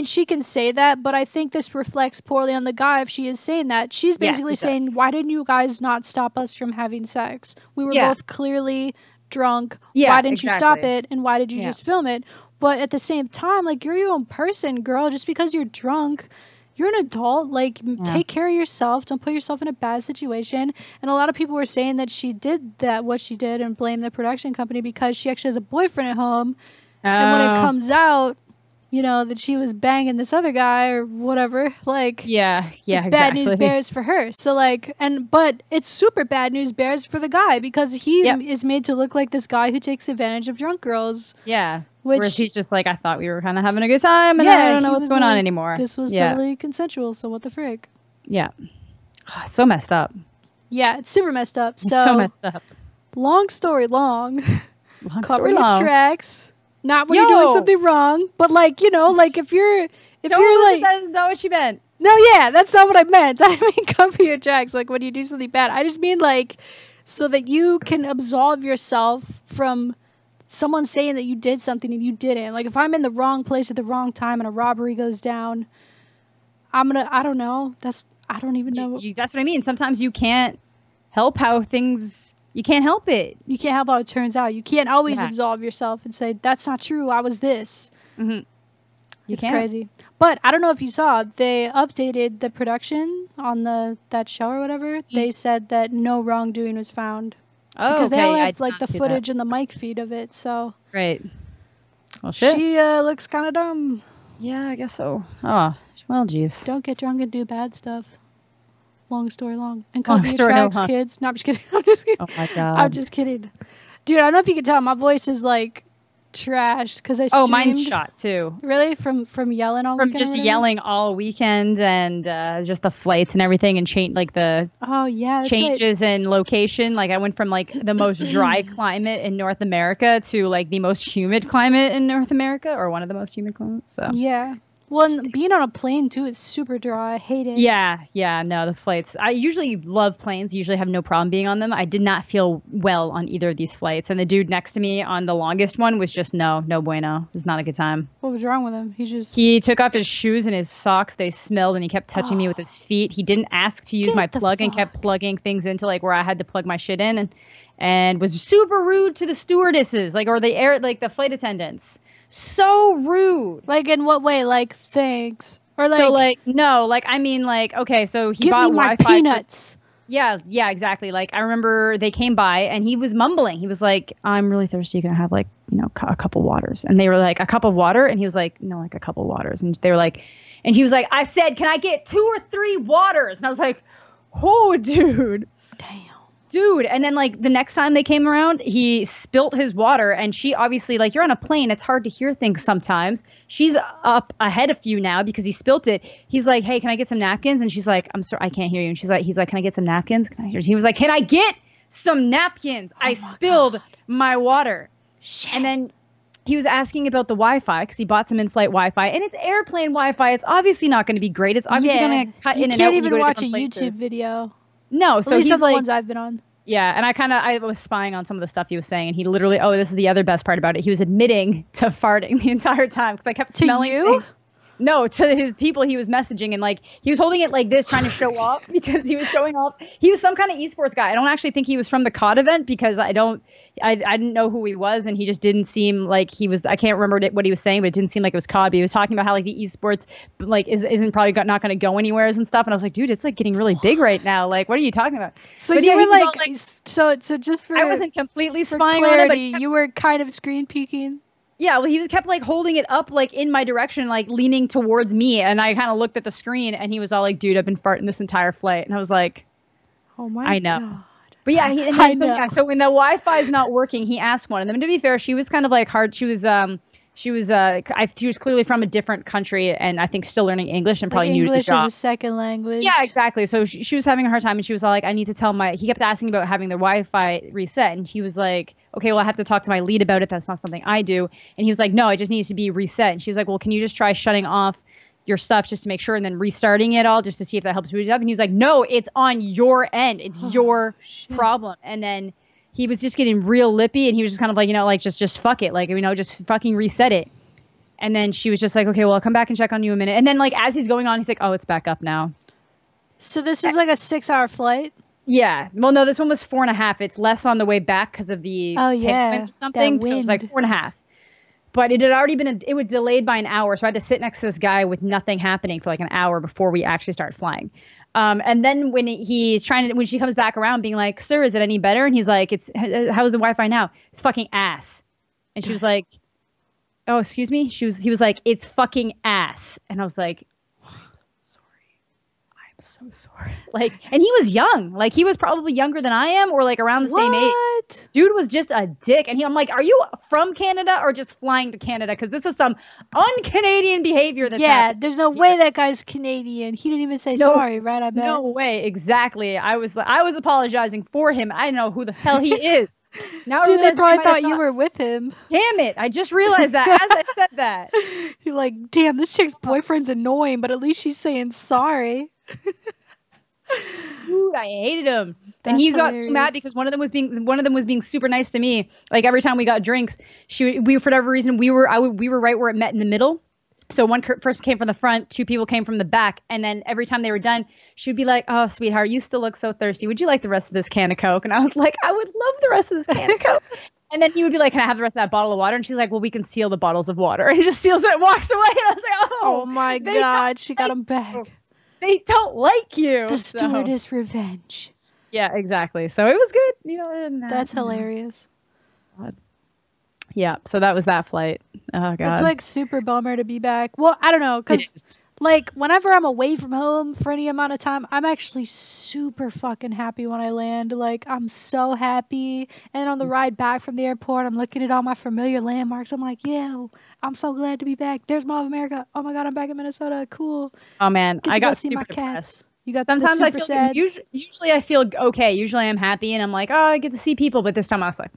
she can say that, but I think this reflects poorly on the guy if she is saying that. She's basically saying, why didn't you guys not stop us from having sex? We were both clearly drunk. Yeah, why didn't you stop it? And why did you just film it? But at the same time, like, you're your own person, girl. Just because you're drunk, you're an adult. Like, take care of yourself. Don't put yourself in a bad situation. And a lot of people were saying that she did what she did and blame the production company because she actually has a boyfriend at home. And when it comes out, you know, that she was banging this other guy or whatever, like, it's bad news bears for her. So, like, but it's super bad news bears for the guy because he is made to look like this guy who takes advantage of drunk girls. Yeah. Whereas he's just like, I thought we were kind of having a good time and I don't know what's going on anymore. This was totally consensual, so what the frick? Yeah. Oh, it's so messed up. Yeah, it's super messed up. So messed up. Long story long. Cover your tracks. Not when you're doing something wrong, but like, you know, like if you're like, that's not what she meant. No, yeah, that's not what I meant. I mean, cover your tracks. Like when you do something bad, I just mean like so that you can absolve yourself from someone saying that you did something and you didn't. Like if I'm in the wrong place at the wrong time and a robbery goes down, I don't know. I don't even know. That's what I mean. Sometimes you can't help how things. You can't help it. You can't help how it turns out. You can't always absolve yourself and say, that's not true. I was this. Mm-hmm. It's crazy. But I don't know if you saw, they updated the production on that show or whatever. Mm-hmm. They said that no wrongdoing was found. Oh, because they all have like the footage and the mic feed of it. So right. Well, shit. She looks kind of dumb. Yeah, I guess so. Oh, well, geez. Don't get drunk and do bad stuff. Long story long. And cover your tracks, kids. No, I'm just kidding. I'm just kidding. Oh, my God. I'm just kidding. Dude, I don't know if you can tell. My voice is, like, trashed because I streamed. Oh, mine shot too. Really? From yelling all weekend? From just yelling all weekend and just the flights and everything and change like the changes in location. Like I went from like the most dry climate in North America to like the most humid climate in North America, or one of the most humid climates. So yeah. Well, and being on a plane too is super dry. I hate it. Yeah, no, the flights. I usually love planes. Usually have no problem being on them. I did not feel well on either of these flights. And the dude next to me on the longest one was just no bueno. It was not a good time. What was wrong with him? He took off his shoes and his socks. They smelled, and he kept touching me with his feet. He didn't ask to use my plug and kept plugging things into like where I had to plug my shit in, and was super rude to the stewardesses, like, or the flight attendants. So rude. Like in what way? Like thanks, or like so like no, like I mean like okay, so he give bought me my Wi-Fi peanuts. Yeah, exactly. Like I remember they came by and he was mumbling. He was like, "I'm really thirsty. Can I have like a cup of waters?" And they were like, "A cup of water?" And he was like, "No, like a cup of waters." And they were like, and he was like, "I said, can I get 2 or 3 waters?" And I was like, "Oh, dude." Damn. Dude, and then like the next time they came around, he spilt his water, and she obviously, like, you're on a plane, it's hard to hear things sometimes. She's up ahead of you now because he spilt it. He's like, "Hey, can I get some napkins?" And she's like, "I'm sorry, I can't hear you." And he's like, "Can I get some napkins?" He was like, "Can I get some napkins? I spilled my water." Shit. And then he was asking about the Wi-Fi because he bought some in-flight Wi-Fi, and it's airplane Wi-Fi. It's obviously not going to be great. It's obviously going to cut in and out. You can't even watch a YouTube video. No, so he's like the ones I've been on. Yeah, and I was spying on some of the stuff he was saying, and he literally, this is the other best part about it. He was admitting to farting the entire time because I kept smelling things. No, to his people he was messaging, and like he was holding it like this, trying to show off because he was showing off. He was some kind of esports guy. I don't actually think he was from the CoD event because I didn't know who he was, and he just didn't seem like he was. I can't remember what he was saying, but it didn't seem like it was CoD. But he was talking about how like the esports like isn't probably not going to go anywhere and stuff. And I was like, dude, it's like getting really big right now. Like, what are you talking about? So but you were like so just for I wasn't completely spying clarity, on it, but you were kind of screen peeking. Yeah, well, he kept like holding it up like in my direction, like leaning towards me, and I kind of looked at the screen, and he was all like, "Dude, I've been farting this entire flight," and I was like, "Oh my I know." God. But yeah, so when the Wi-Fi is not working, he asked one of them. And to be fair, she was kind of like hard. She was clearly from a different country, and I think still learning English and probably new to the job. English is a second language. Yeah, exactly. So she was having a hard time, and she was all like, "I need to tell my." He kept asking about having the Wi-Fi reset, and he was like, "Okay, well, I have to talk to my lead about it. That's not something I do." And he was like, "No, it just needs to be reset." And she was like, "Well, can you just try shutting off your stuff just to make sure, and then restarting it all just to see if that helps boot it up?" And he was like, "No, it's on your end. It's your problem." And then he was just getting real lippy, and he was just kind of like, like just fuck it, like just fucking reset it. And then she was just like, "Okay, well, I'll come back and check on you in a minute." And then like as he's going on, he's like, "Oh, it's back up now." So this was like a 6-hour flight. Yeah. Well, no, this one was 4.5. It's less on the way back because of the headwinds or something. So it was like 4.5. But it had already been it was delayed by an hour, so I had to sit next to this guy with nothing happening for like an hour before we actually started flying. And then when she comes back around, being like, "Sir, is it any better?" And he's like, "How's the Wi-Fi now?" "It's fucking ass." And she was like, "Oh, excuse me." He was like, "It's fucking ass." And I was like, I'm so sorry. Like, and he was young. Like, he was probably younger than I am, or like around the same age. Dude was just a dick. And I'm like, "Are you from Canada or just flying to Canada? Because this is some un-Canadian behavior that's happening." There's no way that guy's Canadian. He didn't even say sorry, right? I bet. No way. Exactly. I was apologizing for him. I know who the hell he is. Now dude, they probably thought you were with him. Damn it. I just realized that as I said that. You're like, "Damn, this chick's boyfriend's annoying, but at least she's saying sorry." Dude, I hated him. And he got so mad because one of them was being super nice to me. Like every time we got drinks, we for whatever reason we were right where it met in the middle. So one person came from the front, 2 people came from the back, and then every time they were done, she would be like, "Oh, sweetheart, you still look so thirsty. Would you like the rest of this can of Coke?" And I was like, "I would love the rest of this can of Coke." And then he would be like, "Can I have the rest of that bottle of water?" And she's like, "Well, we can seal the bottles of water." And he just seals it and walks away. And I was like, "Oh my God, she got him back." They don't like you. The stewardess revenge. Yeah, exactly. So it was good. That's hilarious. God. Yeah, so that was that flight. Oh God, it's like super bummer to be back. Well, I don't know, because like, whenever I'm away from home for any amount of time, I'm actually super fucking happy when I land. Like, I'm so happy. And on the ride back from the airport, I'm looking at all my familiar landmarks. I'm like, yeah, I'm so glad to be back. There's Mall of America. Oh my God, I'm back in Minnesota. Cool. Oh man, Get to I got see super my depressed. cats. You got Sometimes the I super feel sads. usually I feel okay. Usually I'm happy and I'm like, oh, I get to see people. But this time I was like,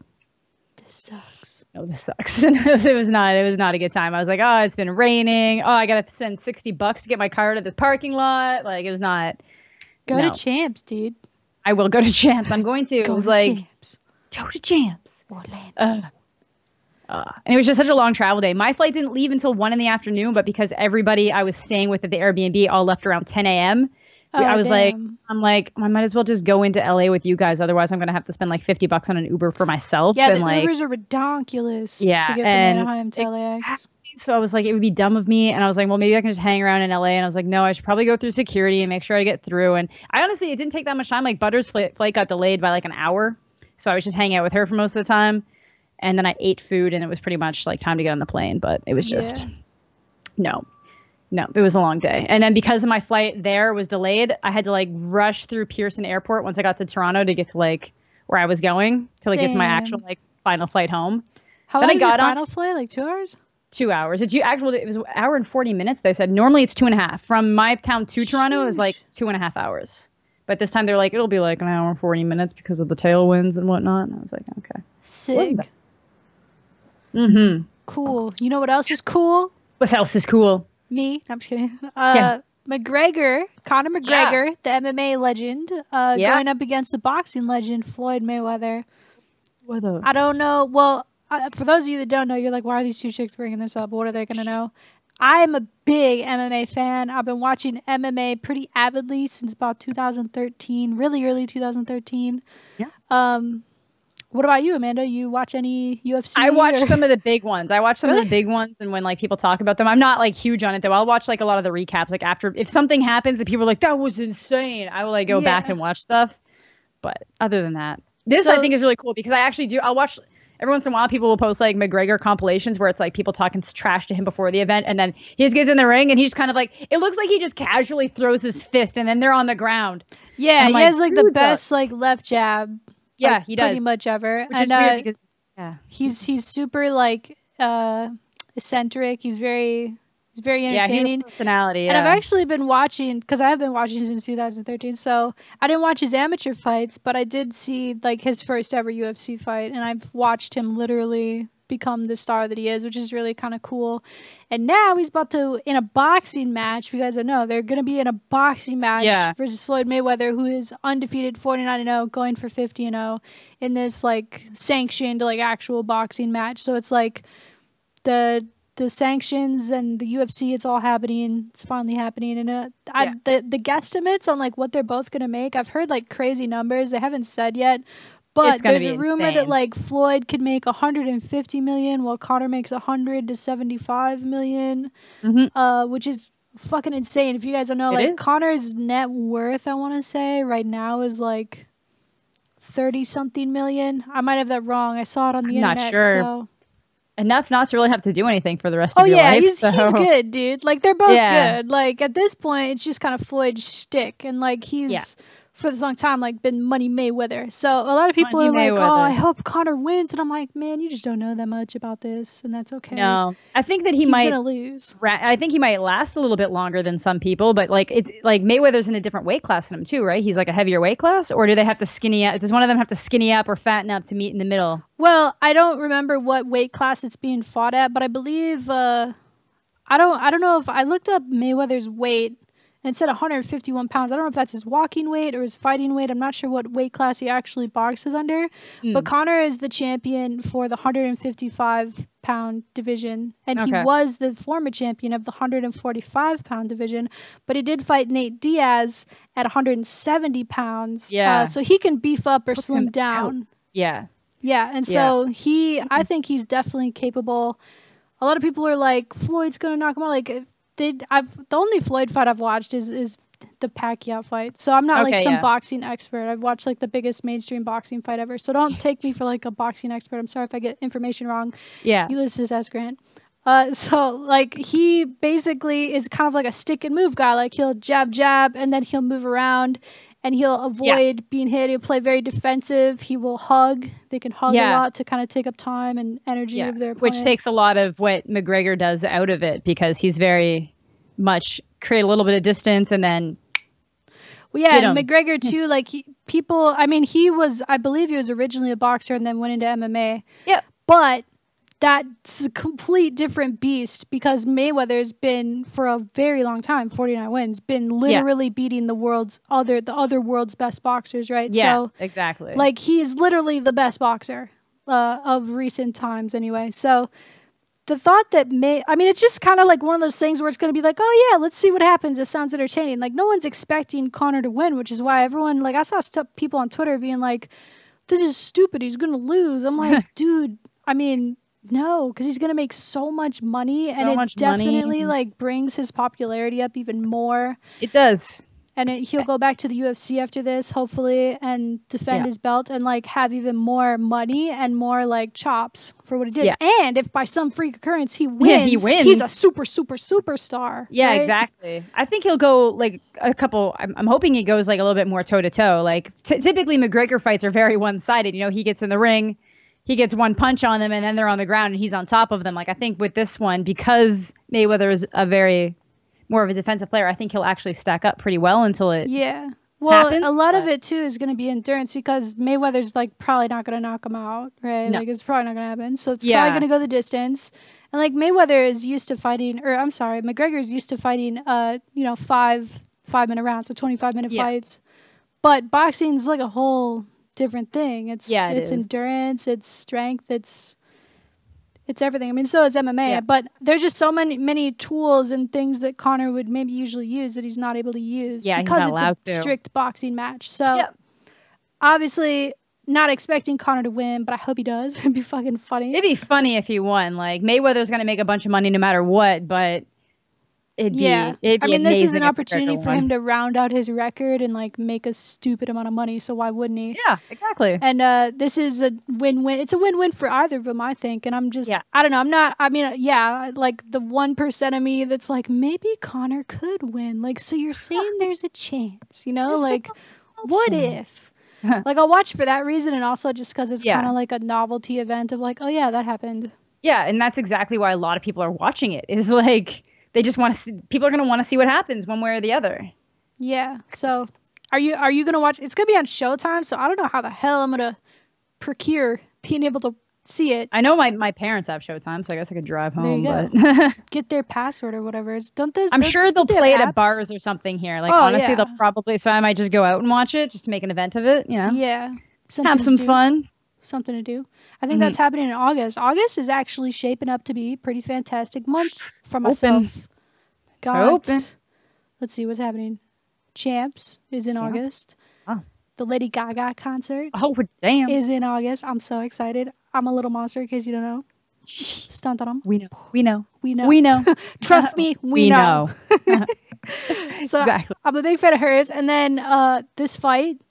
This sucks. no, this sucks. It was not a good time. I was like, oh, it's been raining. Oh, I gotta spend $60 to get my car to this parking lot. Like, it was not. Go to Champs, dude. I will go to Champs. I'm going to. Go It was to like, Champs. go to Champs. Orlando. And it was just such a long travel day. My flight didn't leave until 1 p.m, but because everybody I was staying with at the Airbnb all left around 10 a.m., I was like, I might as well just go into LA with you guys. Otherwise, I'm going to have to spend like $50 on an Uber for myself. Yeah, and the like, Ubers are ridiculous to yeah, get from and Anaheim to LAX. so I was like, it would be dumb of me. And I was like, well, maybe I can just hang around in LA. And I was like, no, I should probably go through security and make sure I get through. And I honestly, it didn't take that much time. Like Butter's flight got delayed by like an hour. So I was just hanging out with her for most of the time. And then I ate food and it was pretty much like time to get on the plane. But it was just, no, it was a long day. And then because of my flight there was delayed, I had to like rush through Pearson Airport once I got to Toronto to get to like where I was going to like get to my actual like final flight home. How long was your final flight? Like 2 hours? 2 hours. It was an hour and 40 minutes. They said normally it's 2.5. From my town to Toronto is like 2.5 hours. But this time they're like, it'll be like an hour and 40 minutes because of the tailwinds and whatnot. And I was like, okay. Sick. Mm-hmm. Cool. You know what else is cool? What else is cool? Me? I'm just kidding. McGregor, Conor McGregor, the MMA legend, going up against the boxing legend, Floyd Mayweather. I don't know. Well, for those of you that don't know, you're like, why are these two chicks bringing this up? What are they going to know? I'm a big MMA fan. I've been watching MMA pretty avidly since about 2013, really early 2013. Yeah. What about you, Amanda? You watch any UFC? I watch some of the big ones. I watch some of the big ones, and when like people talk about them, I'm not like huge on it though. I'll watch like a lot of the recaps. Like after, if something happens and people are like, that was insane, I will like go back and watch stuff. But other than that, this I think is really cool because I actually do. I'll watch every once in a while. People will post like McGregor compilations where it's like people talking trash to him before the event, and then he just gets in the ring and he's kind of like, it looks like he just casually throws his fist, and then they're on the ground. Yeah, he has like the best like left jab. Yeah, like, he does. Pretty much ever. Which is weird because he's super like eccentric. He's very entertaining. Yeah, he's a personality. And I've actually been watching, because I have been watching since 2013. So I didn't watch his amateur fights, but I did see like his first ever UFC fight, and I've watched him literally become the star that he is, which is really kind of cool. And now he's about to, in a boxing match, if you guys don't know, they're going to be in a boxing match versus Floyd Mayweather, who is undefeated, 49-0, going for 50-0 in this like sanctioned like actual boxing match. So it's like the sanctions and the UFC, it's all happening. It's finally happening. And the guesstimates on like what they're both going to make, I've heard like crazy numbers. They haven't said yet. But there's a rumor that like Floyd could make 150 million, while Conor makes 100 to 75 million, which is fucking insane. If you guys don't know, like Conor's net worth, I want to say right now is like 30-something million. I might have that wrong. I saw it on the internet. Not sure. So. Enough not to really have to do anything for the rest of your life. He's good, dude. Like they're both good. Like at this point, it's just kind of Floyd's shtick, and like he's. For this long time, like been Money Mayweather. So a lot of people are like, "Oh, I hope Conor wins," and I'm like, "Man, you just don't know that much about this, and that's okay." No, I think that he's gonna lose. I think he might last a little bit longer than some people, but like it's like Mayweather's in a different weight class than him too, right? He's like a heavier weight class, or do they have to skinny up? Does one of them have to skinny up or fatten up to meet in the middle? Well, I don't remember what weight class it's being fought at, but I believe I don't know if I looked up Mayweather's weight. And it said 151 pounds. I don't know if that's his walking weight or his fighting weight. I'm not sure what weight class he actually boxes under. But Conor is the champion for the 155-pound division. And he was the former champion of the 145-pound division. But he did fight Nate Diaz at 170 pounds. Yeah. So he can beef up or slim down. Yeah. Yeah. And so I think he's definitely capable. A lot of people are like, Floyd's going to knock him out. Like, the only Floyd fight I've watched is the Pacquiao fight. So I'm not like some boxing expert. I've watched like the biggest mainstream boxing fight ever. So don't take me for like a boxing expert. I'm sorry if I get information wrong. Yeah. Ulysses S. Grant. So like he basically is kind of like a stick and move guy. Like he'll jab, and then he'll move around, and he'll avoid being hit. He'll play very defensive. He will hug. They can hug a lot to kind of take up time and energy of their opponent. Which takes a lot of what McGregor does out of it, because he's very much create a little bit of distance and then. Well, yeah, and McGregor too. Like people, I mean, I believe he was originally a boxer and then went into MMA. Yeah, but that's a complete different beast, because Mayweather's been for a very long time, 49 wins, been literally beating the other world's best boxers, right? Yeah, so, exactly. Like he's literally the best boxer of recent times, anyway. So the thought that it's just kind of like one of those things where it's going to be like, oh yeah, let's see what happens. It sounds entertaining. Like no one's expecting Conor to win, which is why everyone, like I saw people on Twitter being like, this is stupid. He's going to lose. I'm like, dude, I mean, no, because he's going to make so much money, and it definitely like brings his popularity up even more. It does. And he'll go back to the UFC after this, hopefully, and defend his belt and like have even more money and more like chops for what he did. Yeah. And if by some freak occurrence he wins, he's a superstar. Yeah, right? Exactly. I think he'll go like a couple. I'm hoping he goes like a little bit more toe to toe. Like typically McGregor fights are very one sided. You know, he gets in the ring, he gets one punch on them, and then they're on the ground and he's on top of them. Like I think with this one, because Mayweather is more of a defensive player, I think he'll actually stack up pretty well until it happens. A lot of it too is going to be endurance, because Mayweather's like probably not going to knock him out, right? No. Like it's probably not going to happen. So it's probably going to go the distance. And like Mayweather is used to fighting, McGregor is used to fighting 5-minute rounds, so 25-minute fights. But boxing's like a whole different thing. It's endurance, it's strength, it's everything. I mean, so is MMA, but there's just so many tools and things that Conor would maybe usually use that he's not able to use because it's a strict boxing match. So obviously not expecting Conor to win, but I hope he does. It'd be fucking funny. It'd be funny if he won. Like Mayweather's going to make a bunch of money no matter what, but it'd be this is an opportunity for him to round out his record and like make a stupid amount of money, so why wouldn't he? Yeah, exactly. And this is a win-win. It's a win-win for either of them, I think. And I'm just I don't know, like the 1% of me that's like, maybe Conor could win. Like, so you're saying there's a chance, you know? Like what if? Like I'll watch for that reason, and also just because it's kind of like a novelty event of like, oh yeah, that happened. Yeah, and that's exactly why a lot of people are watching it, is like they just want to see, people are going to want to see what happens one way or the other. Yeah. So are you going to watch? It's going to be on Showtime, so I don't know how the hell I'm going to procure being able to see it. I know my parents have Showtime, so I guess I could drive home. But get their password or whatever. I'm sure they'll play it at bars or something here. Like honestly, they'll probably. So I might just go out and watch it just to make an event of it. You know? Yeah. Have some fun. Something to do. I think that's happening in August. August is actually shaping up to be a pretty fantastic month for myself. Let's see what's happening. Champs is in August. Oh. The Lady Gaga concert is in August. I'm so excited. I'm a little monster in case you don't know. Stunt on them. We know. Trust me, we know. So exactly. I'm a big fan of hers. And then this fight,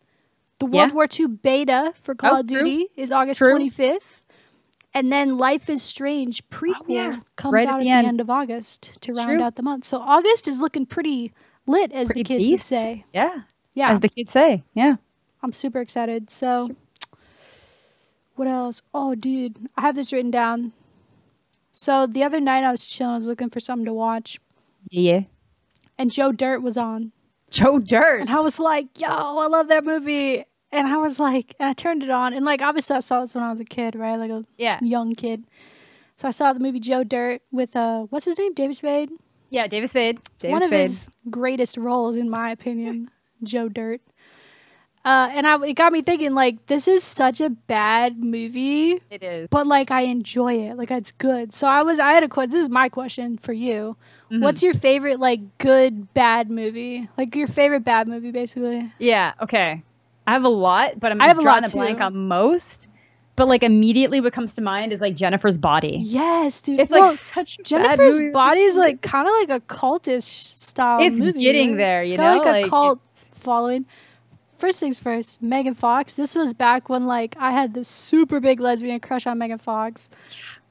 the World War II beta for Call of Duty is August 25th. And then Life is Strange prequel comes out at the end of August to round out the month. So August is looking pretty lit, as the kids would say. Yeah. As the kids say. Yeah. I'm super excited. So what else? Oh, dude. I have this written down. So the other night I was chilling. I was looking for something to watch. Yeah. And Joe Dirt was on. Joe Dirt. And I was like, yo, I love that movie. And I was like, and I turned it on. And like, obviously I saw this when I was a kid, right? Like a young kid. So I saw the movie Joe Dirt with, what's his name? David Spade? Yeah, David Spade. One of his greatest roles, in my opinion. Joe Dirt. And it got me thinking, like, this is such a bad movie. It is. But like, I enjoy it. Like, it's good. So I had a question. This is my question for you. Mm-hmm. What's your favorite, like, good, bad movie? Like, your favorite bad movie, basically. Yeah, okay. I have a lot, but I'm drawing a blank on most. But like immediately what comes to mind is like Jennifer's Body. Yes, dude. It's like such a Jennifer's bad movie. Body is like kind of like a cultish style movie. It's getting there, you know? It's got like a cult following. First things first, Megan Fox. This was back when like I had this super big lesbian crush on Megan Fox.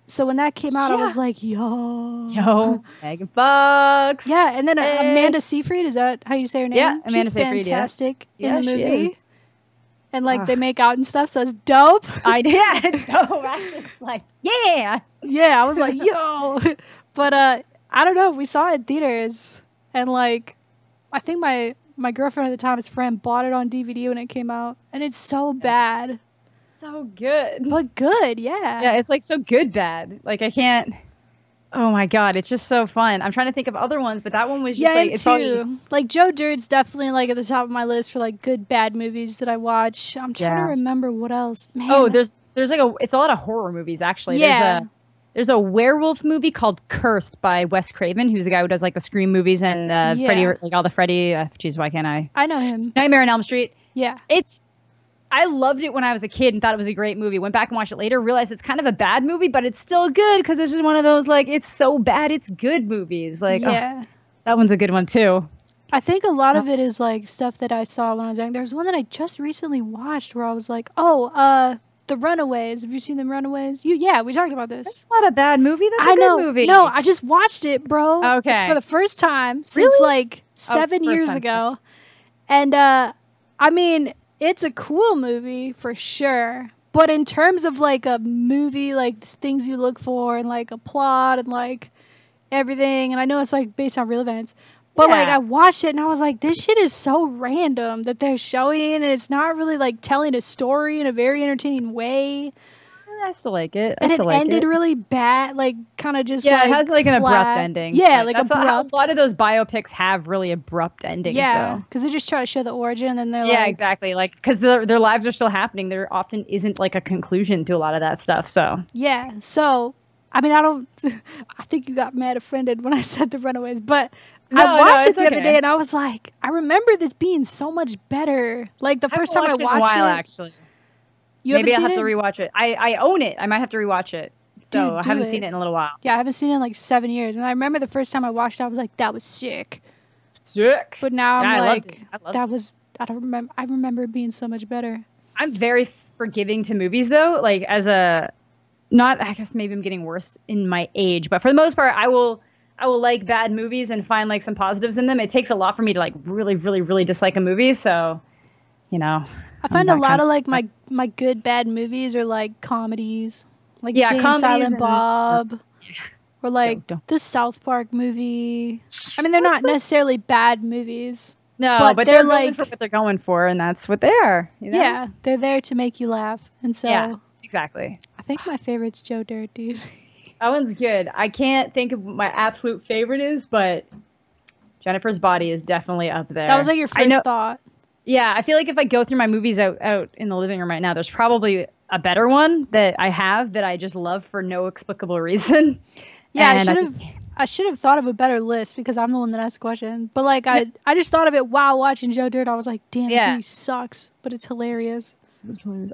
So when that came out, I was like, yo, Megan Fox. Yeah, and then Amanda Seyfried, is that how you say her name? Yeah, Amanda She's Seyfried, fantastic in the movie. She is. And like they make out and stuff, so it's dope. It's dope. I was just like, yeah. Yeah, I was like, yo. But I don't know. We saw it in theaters, and like, I think my girlfriend at the time, his friend, bought it on DVD when it came out, and it's so bad. So good. But good, yeah. Yeah, it's like so good bad. Like I can't. Oh my god, it's just so fun. I'm trying to think of other ones, but that one was just like it's too. Like Joe Dirt's definitely like at the top of my list for like good bad movies that I watch. I'm trying to remember what else. Man. Oh, there's like it's a lot of horror movies actually. Yeah. There's a werewolf movie called Cursed by Wes Craven, who's the guy who does like the Scream movies and Freddy, like all the Freddy. Jeez, why can't I? I know him. Nightmare on Elm Street. Yeah. I loved it when I was a kid and thought it was a great movie. Went back and watched it later, realized it's kind of a bad movie, but it's still good because it's just one of those like it's so bad it's good movies. Like that one's a good one too. I think a lot of it is like stuff that I saw when I was young. There's one that I just recently watched where I was like, The Runaways. Have you seen The Runaways? We talked about this. That's not a bad movie. That's a good movie. No, I just watched it, bro. Okay. For the first time since like 7 years ago. And I mean, it's a cool movie for sure. But in terms of like a movie, like things you look for and like a plot and like everything, and I know it's like based on real events, but like I watched it and I was like, this shit is so random that they're showing, and it's not really like telling a story in a very entertaining way. I still like it. And it ended really bad, like kind of just it has like an abrupt ending. Yeah, like abrupt. A lot of those biopics have really abrupt endings. Yeah, because they just try to show the origin, and they're exactly, like because their lives are still happening. There often isn't like a conclusion to a lot of that stuff. So so I mean, I think you got mad offended when I said The Runaways, but I watched it the other day and I was like, I remember this being so much better. Like the first time I watched it, actually. Maybe I'll have to rewatch it. I own it. I might have to rewatch it. So I haven't seen it in a little while. Yeah, I haven't seen it in like 7 years. And I remember the first time I watched it, I was like, that was sick. But now I'm like, I remember it being so much better. I'm very forgiving to movies though. Like I guess maybe I'm getting worse in my age, but for the most part, I will like bad movies and find like some positives in them. It takes a lot for me to like really, really, really dislike a movie. So, I find a lot of like my good bad movies are like comedies, like Jane Silent Bob, or like the South Park movie. I mean, they're not necessarily bad movies. No, but they're like for what they're going for, and that's what they are. Yeah, they're there to make you laugh, and so exactly. I think my favorite's Joe Dirt, dude. That one's good. I can't think of what my absolute favorite is, but Jennifer's Body is definitely up there. That was like your first thought. Yeah, I feel like if I go through my movies out in the living room right now, there's probably a better one that I have that I just love for no explicable reason. Yeah, I should have thought of a better list because I'm the one that asked the question. But like I just thought of it while watching Joe Dirt. I was like, damn, this movie sucks, but it's hilarious.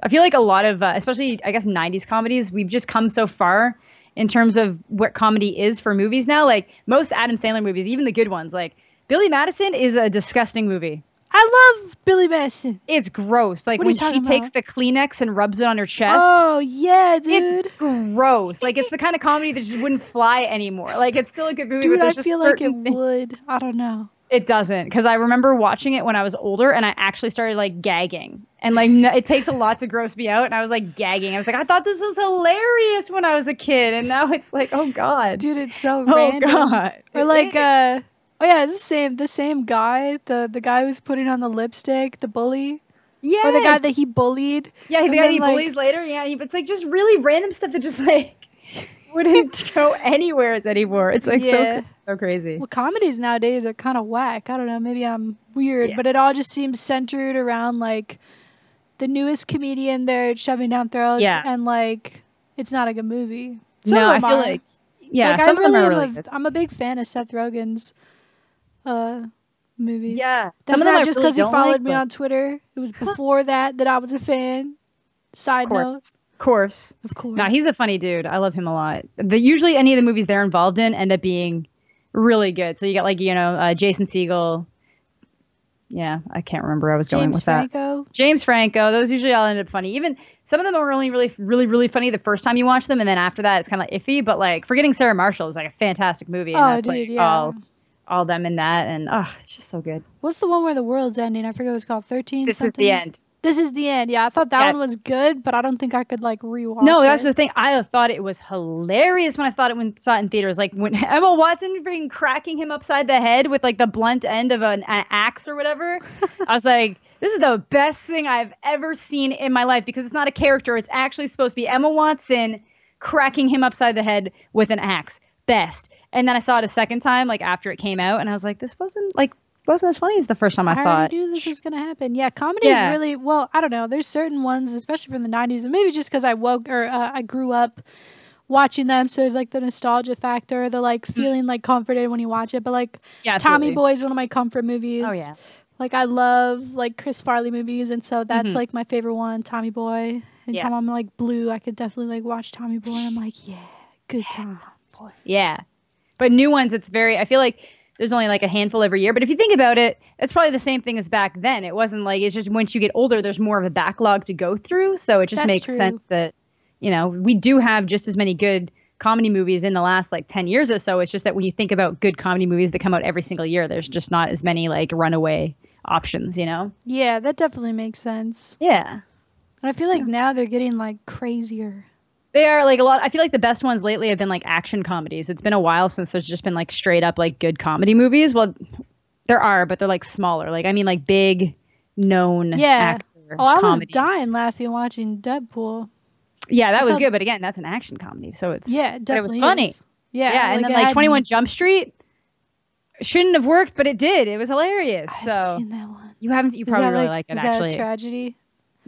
I feel like a lot of, especially I guess 90s comedies, we've just come so far in terms of what comedy is for movies now. Like most Adam Sandler movies, even the good ones, like Billy Madison is a disgusting movie. I love Billy Madison. It's gross. Like when she takes the Kleenex and rubs it on her chest. Oh, yeah, dude. It's gross. Like it's the kind of comedy that just wouldn't fly anymore. Like it's still a good movie, dude, but there's I feel like it would. I don't know. It doesn't, because I remember watching it when I was older and I actually started like gagging. And like it takes a lot to gross me out, and I was like gagging. I was like, I thought this was hilarious when I was a kid, and now it's like, oh god, dude, it's so random. Oh god. Or like oh yeah, it's the same guy, the guy who's putting on the lipstick, the bully. Yeah. Or the guy that he bullied. Yeah, the guy that he bullies later. Yeah, it's like just really random stuff that just like wouldn't go anywhere anymore. It's like so crazy. Well, comedies nowadays are kind of whack. I don't know, maybe I'm weird, but it all just seems centered around like the newest comedian they're shoving down throats, and like it's not a good movie. Some of them I feel are. like some of them are really good. I'm a big fan of Seth Rogen's movies. Yeah, that's not just because he followed me on Twitter. It was before that I was a fan. Side note. Of course. No, he's a funny dude. I love him a lot. Usually any of the movies they're involved in end up being really good. So you got like, Jason Segel, Yeah, I can't remember where I was going with Franco. that. James Franco. Those usually all end up funny. Even some of them are only really funny the first time you watch them, and then after that it's kind of like iffy. But like Forgetting Sarah Marshall is like a fantastic movie, and that's dude, like yeah. all them in that, and it's just so good. What's the one where the world's ending? I forget what it's called. 13. This something? Is the end. This is the end. Yeah, I thought that one was good, but I don't think I could like rewatch. No, that's the thing. I thought it was hilarious when I saw it in theaters. Like when Emma Watson freaking cracking him upside the head with like the blunt end of an axe or whatever. I was like, this is the best thing I've ever seen in my life because it's not a character. It's actually supposed to be Emma Watson cracking him upside the head with an axe. Best. And then I saw it a second time, like after it came out, and I was like, this wasn't as funny as the first time I saw it. I knew this was going to happen. Yeah, comedy is really, well, I don't know. There's certain ones, especially from the 90s, and maybe just because I grew up watching them, so there's like the nostalgia factor, the like feeling like comforted when you watch it. But like Tommy Boy is one of my comfort movies. Oh, yeah. Like I love like Chris Farley movies, and so that's like my favorite one, Tommy Boy. Anytime I'm like blue, I could definitely like watch Tommy Boy. I'm like, yeah, good times. Yeah. But new ones, I feel like there's only like a handful every year. But if you think about it, it's probably the same thing as back then. It wasn't like, it's just once you get older, there's more of a backlog to go through. So it just makes sense that, you know, we do have just as many good comedy movies in the last like 10 years or so. It's just that when you think about good comedy movies that come out every single year, there's just not as many like runaway options, you know? Yeah, that definitely makes sense. Yeah. And I feel like now they're getting like crazier. They are like a lot. I feel like the best ones lately have been like action comedies. It's been a while since there's just been like straight up like good comedy movies. Well, there are, but they're like smaller. Like, I mean, like big known actor I was dying laughing watching Deadpool. Yeah, that was good. But again, that's an action comedy. So it's, definitely it was funny. Yeah. Yeah. And then like 21 Jump Street shouldn't have worked, but it did. It was hilarious. I haven't seen that one. You haven't, you probably really like it actually. Is that a tragedy?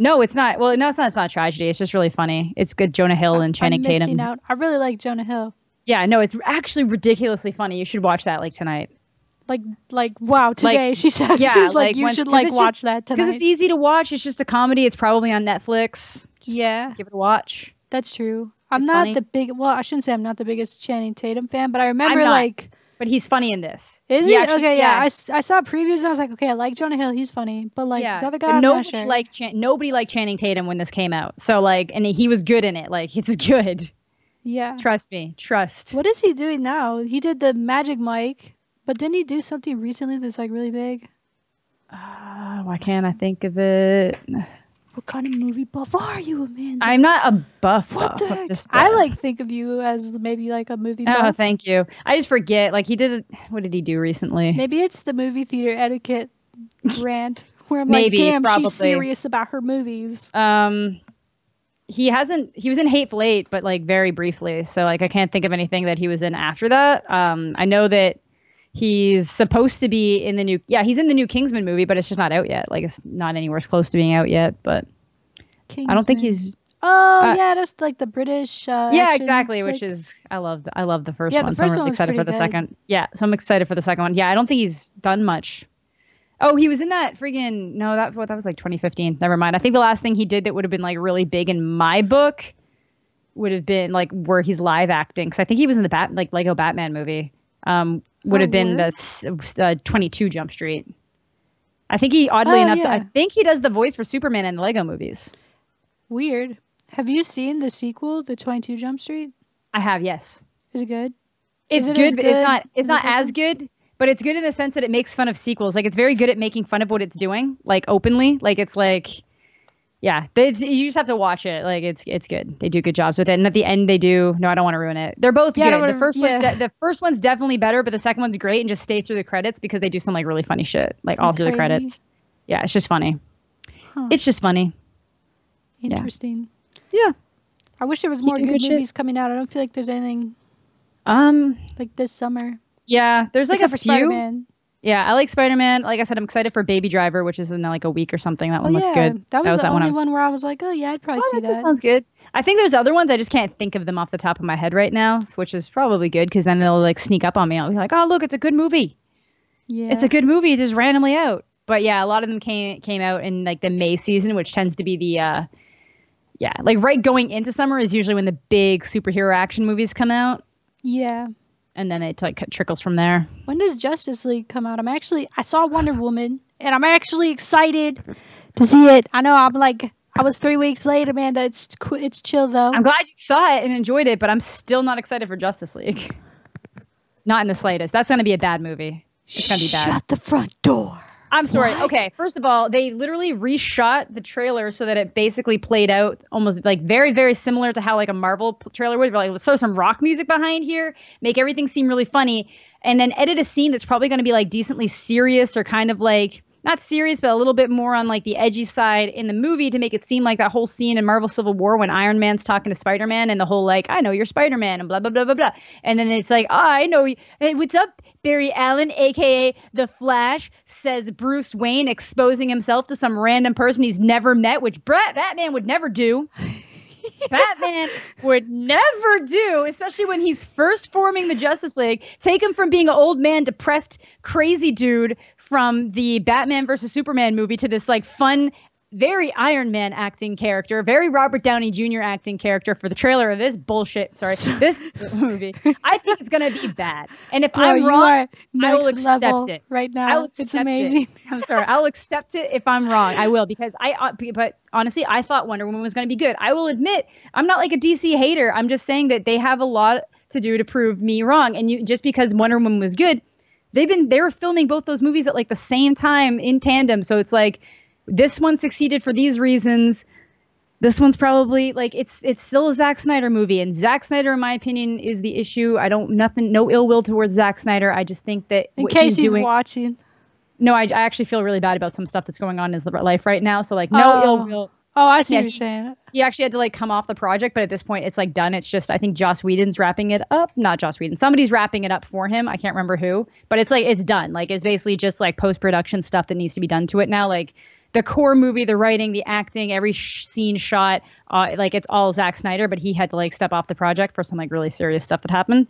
No, it's not. Well, no, it's not a tragedy. It's just really funny. It's good. Jonah Hill and Channing Tatum. I really like Jonah Hill. Yeah, no, it's actually ridiculously funny. You should watch that like tonight. Like wow, today she said. Yeah, she's like you should like watch that tonight. Because it's easy to watch. It's just a comedy. It's probably on Netflix. Just give it a watch. That's true. I'm not the big. Well, I shouldn't say I'm not the biggest Channing Tatum fan, but I remember like. But he's funny in this. Is he? Okay, yeah. I saw previews and I was like, okay, I like Jonah Hill. He's funny. But like this other guy, nobody liked Channing Tatum when this came out. So like, and he was good in it. Like, it's good. Yeah. Trust me. Trust. What is he doing now? He did the Magic Mike, but didn't he do something recently that's like really big? Why can't I think of it? What kind of movie buff are you, Amanda? I'm not a buff. What the heck? I like think of you as maybe like a movie buff. Oh, thank you. I just forget. Like he did. What did he do recently? Maybe it's the movie theater etiquette rant where I'm like, damn, she's serious about her movies. He was in Hateful Eight, but like very briefly. So like I can't think of anything that he was in after that. I know that he's supposed to be in the new, he's in the new Kingsman movie, but it's just not out yet. Like it's not anywhere close to being out yet, but Kingsman. I don't think he's. Oh yeah, that's like the British. Yeah, exactly. Which is I love the first one. So I'm really excited for the second. Yeah, so I'm excited for the second one. Yeah, I don't think he's done much. Oh, he was in that freaking that was like 2015. Never mind. I think the last thing he did that would have been like really big in my book would have been like where he's live acting. Because I think he was in the Lego Batman movie. Would have been the 22 Jump Street. I think he oddly enough, I think he does the voice for Superman in the Lego movies. Weird. Have you seen the sequel, the 22 Jump Street? I have, yes. Is it good? It's good, but it's not as good. But it's good in the sense that it makes fun of sequels. Like it's very good at making fun of what it's doing, like openly. Like it's like, you just have to watch it. Like it's good. They do good jobs with it. And at the end, they do. No, I don't want to ruin it. They're both good. The first one's definitely better, but the second one's great. And just stay through the credits because they do some like really funny shit, like all through the credits. Yeah, it's just funny. Huh. It's just funny. Interesting. Yeah. I wish there was more good movies coming out. I don't feel like there's anything. Like this summer. Yeah, there's like a few. Spider-Man. Yeah, I like Spider-Man. Like I said, I'm excited for Baby Driver, which is in like a week or something. That one looked good. That was the only one where I was like, oh yeah, I'd probably see that. That sounds good. I think there's other ones. I just can't think of them off the top of my head right now, which is probably good because then they'll like sneak up on me. I'll be like, oh look, it's a good movie. Yeah, it's a good movie. Just randomly out. But yeah, a lot of them came out in like the May season, which tends to be the like right going into summer is usually when the big superhero action movies come out. Yeah. and then it like trickles from there. When does Justice League come out? I saw Wonder Woman, and I'm actually excited to see it. I know I was 3 weeks late, Amanda. It's chill though. I'm glad you saw it and enjoyed it, but I'm still not excited for Justice League. Not in the slightest. That's going to be a bad movie. It's going to be bad. Shut the front door. I'm sorry. What? Okay, first of all, they literally reshot the trailer so that it basically played out almost like very, very similar to how like a Marvel trailer would. Like, let's throw some rock music behind here, make everything seem really funny, and then edit a scene that's probably going to be like decently serious or kind of like not serious, but a little bit more on like the edgy side in the movie to make it seem like that whole scene in Marvel Civil War when Iron Man's talking to Spider-Man and the whole like, I know you're Spider-Man and blah, blah, blah, blah, blah. And then it's like, I know you. Hey, what's up, Barry Allen, a.k.a. The Flash, says Bruce Wayne, exposing himself to some random person he's never met, which Batman would never do. Batman would never do, especially when he's first forming the Justice League. Take him from being an old man, depressed, crazy dude from the Batman versus Superman movie to this like fun, very Iron Man acting character, very Robert Downey Jr. acting character for the trailer of this this movie. I think it's going to be bad. And if I'm wrong, I will accept it. Right now, it's amazing. I'm sorry. I'll accept it if I'm wrong. I will, because but honestly, I thought Wonder Woman was going to be good. I will admit, I'm not like a DC hater. I'm just saying that they have a lot to do to prove me wrong. And just because Wonder Woman was good, they were filming both those movies at like the same time in tandem. So it's like, this one succeeded for these reasons. This one's probably like it's still a Zack Snyder movie, and Zack Snyder, in my opinion, is the issue. No ill will towards Zack Snyder. I just think that in case he's watching. No, I actually feel really bad about some stuff that's going on in his life right now. So like no ill will. Oh, I see what you're saying. He actually had to like come off the project, but at this point it's like done. It's just, I think Joss Whedon's wrapping it up. Not Joss Whedon. Somebody's wrapping it up for him. I can't remember who, but it's like, it's done. Like it's basically just like post-production stuff that needs to be done to it now. Like the core movie, the writing, the acting, every scene shot, like it's all Zack Snyder, but he had to like step off the project for some like really serious stuff that happened.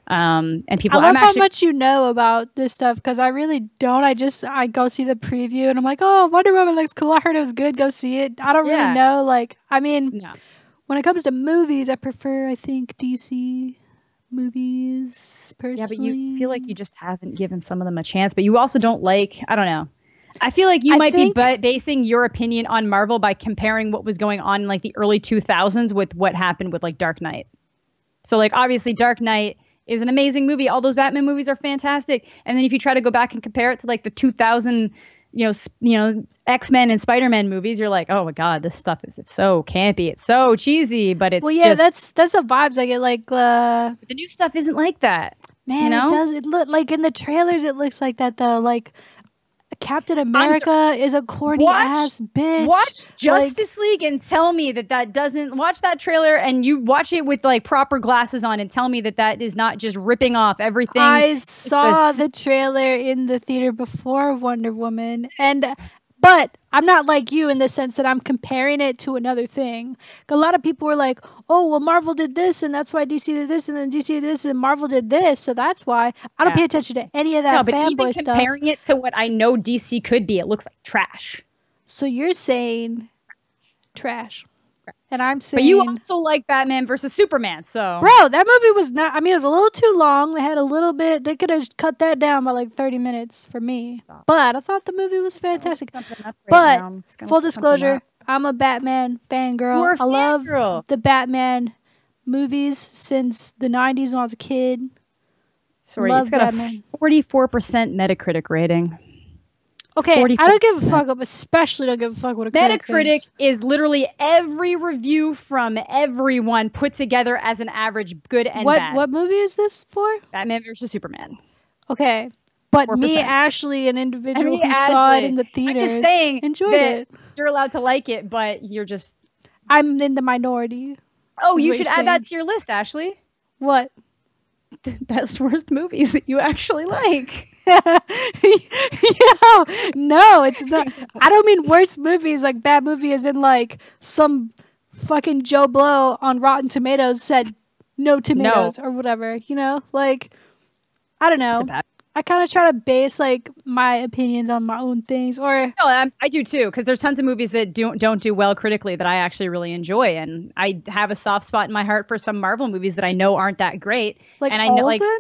And people, I love how much you know about this stuff, because I really don't. I go see the preview and I'm like, oh, Wonder Woman looks cool. I heard it was good. Go see it. I don't really know. Like, I mean, when it comes to movies, I prefer, I think, DC movies personally. Yeah, but you feel like you just haven't given some of them a chance, but you also don't like, I don't know. I feel like you might be basing your opinion on Marvel by comparing what was going on in like the early 2000s with what happened with like Dark Knight. So like obviously Dark Knight is an amazing movie. All those Batman movies are fantastic. And then if you try to go back and compare it to like the 2000, X-Men and Spider-Man movies, you're like, oh my God, this stuff it's so campy. It's so cheesy, but it's that's the vibes I get. Like the new stuff isn't like that. Man, it does. It look like in the trailers, it looks like that though. Like Captain America is a corny ass bitch. Watch Justice League and tell me that doesn't. Watch that trailer and you watch it with like proper glasses on and tell me that is not just ripping off everything. I saw the trailer in the theater before Wonder Woman, but I'm not like you in the sense that I'm comparing it to another thing. A lot of people were like, oh, well, Marvel did this, and that's why DC did this, and then DC did this, and Marvel did this, so that's why. I don't pay attention to any of that fanboy stuff. Comparing it to what I know DC could be, it looks like trash. So you're saying trash. And I'm saying... But you also like Batman versus Superman, so... Bro, that movie was not... I mean, it was a little too long. They had a little bit... They could have cut that down by like 30 minutes for me. But I thought the movie was fantastic. But, full disclosure, I'm a Batman fangirl. I love the Batman movies since the 90s when I was a kid. Sorry, it's got Batman. A 44% Metacritic rating. Okay, 44%. I don't give a fuck. Especially don't give a fuck what a Metacritic is literally every review from everyone put together as an average, good and bad. What movie is this for? Batman versus Superman. Okay, but 4%. Me, Ashley, an individual who saw it in the theaters, I'm just saying enjoyed it. You're allowed to like it, but you're just... I'm in the minority. Oh, you should add that to your list, Ashley. What? The best worst movies that you actually like. No, it's not. I don't mean worst movies, like bad movie as in like some fucking Joe Blow on Rotten Tomatoes said no tomatoes or whatever, like I don't know. I kind of try to base like my opinions on my own things, or no, I do too, because there's tons of movies that don't do well critically that I actually really enjoy, and I have a soft spot in my heart for some Marvel movies that I know aren't that great. Like and I all know of them?